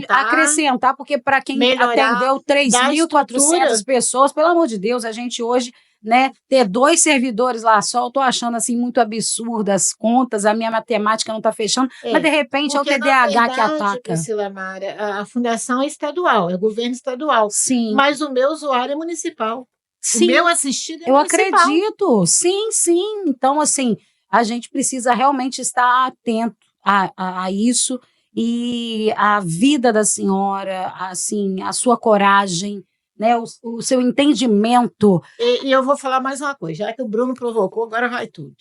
S1: acrescentar, porque para quem atendeu 3.400 pessoas, pelo amor de Deus, a gente hoje, né, ter 2 servidores lá só, eu tô achando assim muito absurdo as contas, a minha matemática não tá fechando, mas de repente é o TDAH que ataca.
S2: Priscila Mara, a fundação é estadual, é governo estadual.
S1: Sim.
S2: Mas o meu usuário é municipal.
S1: Sim.
S2: O meu assistido é
S1: eu
S2: municipal.
S1: Eu acredito, sim. Então, assim, a gente precisa realmente estar atento a isso, e a vida da senhora, assim, a sua coragem, né, o seu entendimento.
S2: E eu vou falar mais uma coisa, já que o Bruno provocou, agora vai tudo.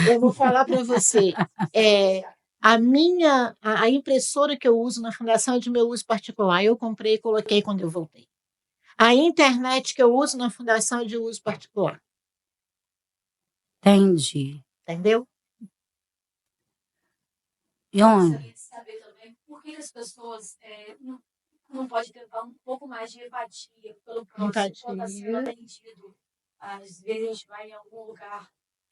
S2: Eu vou falar para você, a impressora que eu uso na fundação é de meu uso particular, eu comprei e coloquei quando eu voltei. A internet que eu uso na fundação é de uso particular.
S1: Entendi.
S2: Entendeu?
S1: E onde?
S4: Eu queria saber também por que as pessoas não podem tentar um pouco mais de empatia pelo próximo, quando está sendo atendido. Às vezes a gente vai em algum lugar.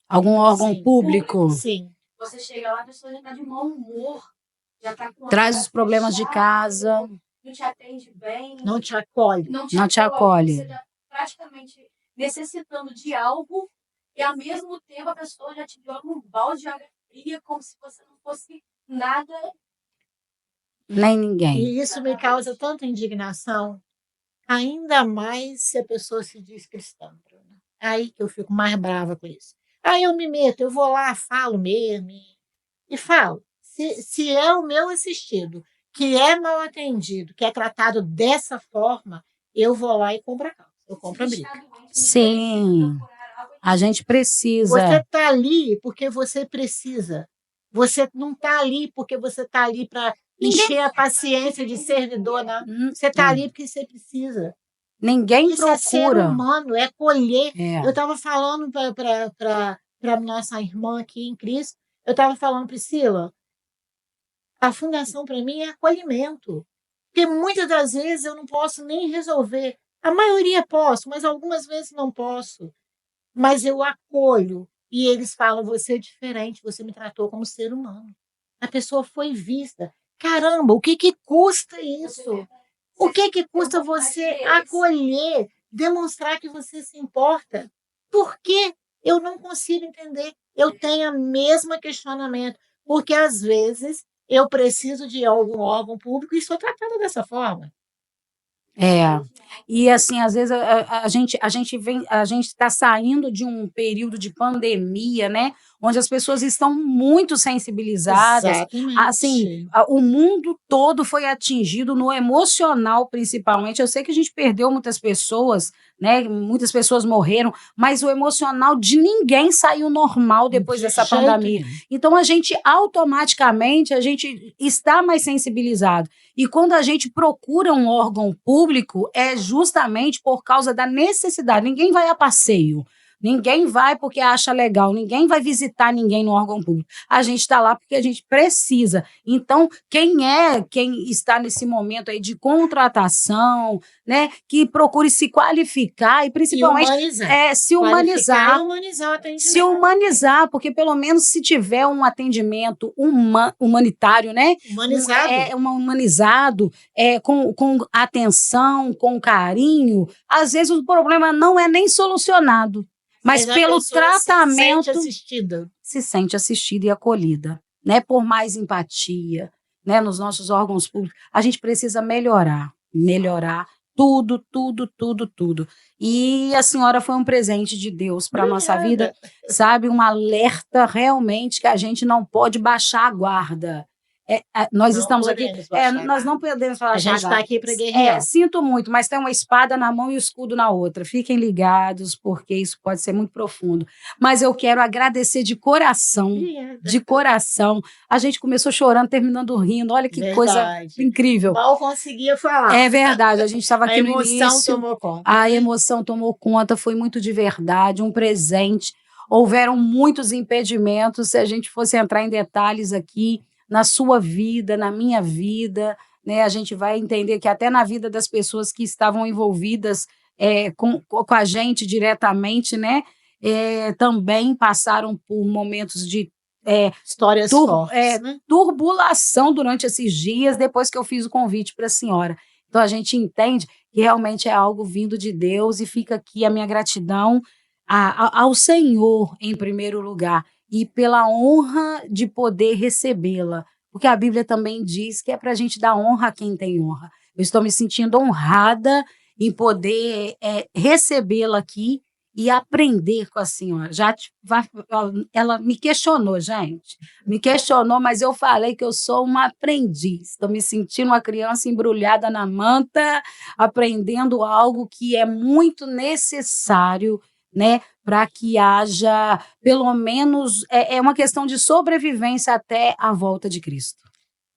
S1: Algum órgão público.
S2: Sim.
S4: Você chega lá, a pessoa já está de mau humor, já está com
S1: traz os problemas de casa.
S4: Não te atende bem.
S2: Não te acolhe.
S4: Não te acolhe. Você está praticamente necessitando de algo e, ao mesmo tempo, a pessoa já te joga um balde de água fria, como se você não fosse nada.
S1: Nem ninguém.
S2: E isso me causa tanta indignação, ainda mais se a pessoa se diz cristã. Aí que eu fico mais brava com isso. Aí eu me meto, eu vou lá, falo mesmo, e falo. Se é o meu assistido, que é mal atendido, que é tratado dessa forma, eu vou lá e compro a causa. Eu compro a briga.
S1: Sim, a gente precisa.
S2: Você está ali porque você precisa. Você não está ali porque você está ali para encher a paciência de servidor, não. Você está ali porque você precisa.
S1: Ninguém
S2: isso
S1: procura.
S2: É ser humano, é colher. Eu estava falando para a nossa irmã aqui em Cristo, eu estava falando, Priscila, a fundação para mim é acolhimento. Porque muitas das vezes eu não posso nem resolver. A maioria posso, mas algumas vezes não posso. Mas eu acolho. E eles falam, você é diferente, você me tratou como ser humano. A pessoa foi vista. Caramba, o que custa isso? O que custa você acolher, demonstrar que você se importa? Por que eu não consigo entender? Eu tenho o mesmo questionamento, porque às vezes eu preciso de algum órgão público e sou tratada dessa forma.
S1: E assim, às vezes a gente está saindo de um período de pandemia, né? Onde as pessoas estão muito sensibilizadas.
S2: Exatamente.
S1: Assim, o mundo todo foi atingido no emocional, principalmente. Eu sei que a gente perdeu muitas pessoas, né? Muitas pessoas morreram, mas o emocional de ninguém saiu normal depois dessa pandemia. Então, a gente automaticamente está mais sensibilizado. E quando a gente procura um órgão público, é justamente por causa da necessidade. Ninguém vai a passeio. Ninguém vai porque acha legal, ninguém vai visitar ninguém no órgão público. A gente está lá porque a gente precisa. Então, quem está nesse momento aí de contratação, né, que procure se qualificar e principalmente se humanizar. Se humanizar, porque pelo menos se tiver um atendimento humanitário, né? Humanizado, com atenção, com carinho, às vezes o problema não é nem solucionado. Mas pelo tratamento
S2: se sente assistida
S1: e acolhida, né, por mais empatia, né, nos nossos órgãos públicos. A gente precisa melhorar tudo, tudo, tudo, tudo. E a senhora foi um presente de Deus para a nossa vida, sabe? Um alerta realmente que a gente não pode baixar a guarda. Nós estamos aqui, nós não podemos falar.
S2: A gente está aqui para guerrear.
S1: Sinto muito, mas tem uma espada na mão e o escudo na outra. Fiquem ligados, porque isso pode ser muito profundo. Mas eu quero agradecer de coração, de coração. A gente começou chorando, terminando rindo. Olha que coisa incrível.
S2: Mal conseguia falar.
S1: É verdade, a gente estava aqui no início.
S2: A emoção tomou conta.
S1: A emoção tomou conta, foi muito de verdade, um presente. Houveram muitos impedimentos, se a gente fosse entrar em detalhes aqui, na sua vida, na minha vida, né? A gente vai entender que até na vida das pessoas que estavam envolvidas com a gente diretamente, né? Também passaram por momentos de
S2: histórias fortes, né?
S1: Turbulação durante esses dias, depois que eu fiz o convite para a senhora. Então a gente entende que realmente é algo vindo de Deus e fica aqui a minha gratidão ao Senhor em primeiro lugar. E pela honra de poder recebê-la, porque a Bíblia também diz que é para a gente dar honra a quem tem honra. Eu estou me sentindo honrada em poder recebê-la aqui e aprender com a senhora. Ela me questionou, gente, mas eu falei que eu sou uma aprendiz. Estou me sentindo uma criança embrulhada na manta, aprendendo algo que é muito necessário, né, para que haja, pelo menos, uma questão de sobrevivência até a volta de Cristo.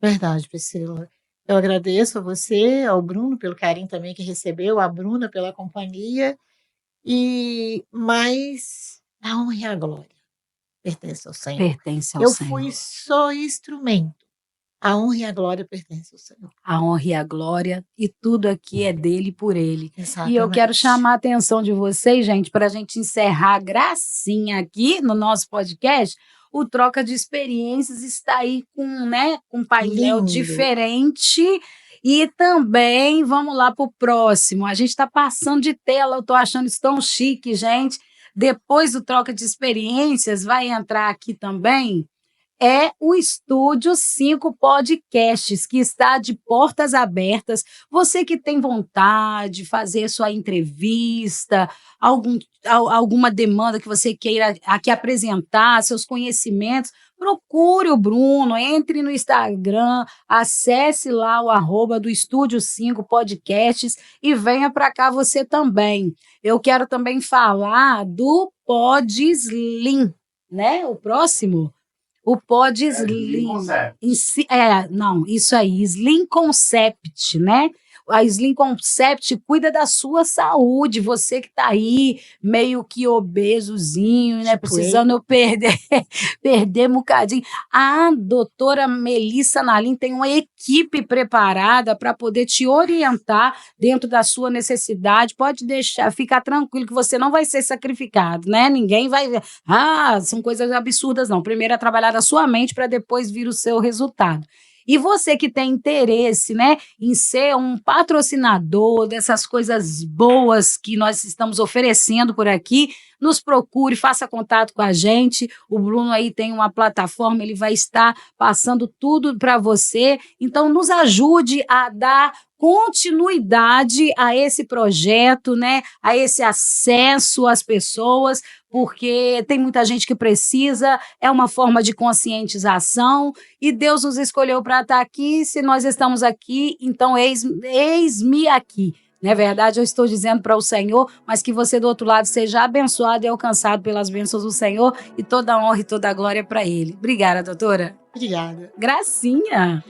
S2: Verdade, Priscila. Eu agradeço a você, ao Bruno, pelo carinho também que recebeu, a Bruna pela companhia, mas a honra e a glória pertence ao Senhor.
S1: Pertence ao Senhor.
S2: Eu fui só instrumento. A honra e a glória pertencem ao Senhor.
S1: A honra e a glória, e tudo aqui é dele e por ele.
S2: Exatamente.
S1: E eu quero chamar a atenção de vocês, gente, para a gente encerrar a gracinha aqui no nosso podcast. O Troca de Experiências está aí com um painel diferente. E também, vamos lá para o próximo. A gente está passando de tela, eu estou achando isso tão chique, gente. Depois do Troca de Experiências, vai entrar aqui também o Estúdio 5 Podcasts, que está de portas abertas. Você que tem vontade de fazer sua entrevista, alguma demanda que você queira aqui apresentar, seus conhecimentos, procure o Bruno, entre no Instagram, acesse lá o @ do Estúdio 5 Podcasts e venha para cá você também. Eu quero também falar do Podslim, né? O próximo... O Podslim. Isso aí, Slim Concept, né? A Slim Concept cuida da sua saúde. Você que está aí meio que obesozinho, né? Precisando perder um bocadinho. A doutora Melissa Nalim tem uma equipe preparada para poder te orientar dentro da sua necessidade. Pode ficar tranquilo que você não vai ser sacrificado, né? Ninguém vai... são coisas absurdas, não. Primeiro é trabalhar a sua mente para depois vir o seu resultado. E você que tem interesse, né, em ser um patrocinador dessas coisas boas que nós estamos oferecendo por aqui, nos procure, faça contato com a gente. O Bruno aí tem uma plataforma, ele vai estar passando tudo para você. Então, nos ajude a dar continuidade a esse projeto, né, a esse acesso às pessoas, porque tem muita gente que precisa, é uma forma de conscientização, e Deus nos escolheu para estar aqui. Se nós estamos aqui, então eis-me aqui. Não é verdade? Eu estou dizendo para o Senhor, mas que você do outro lado seja abençoado e alcançado pelas bênçãos do Senhor, e toda a honra e toda a glória para Ele. Obrigada, doutora.
S2: Obrigada.
S1: Gracinha.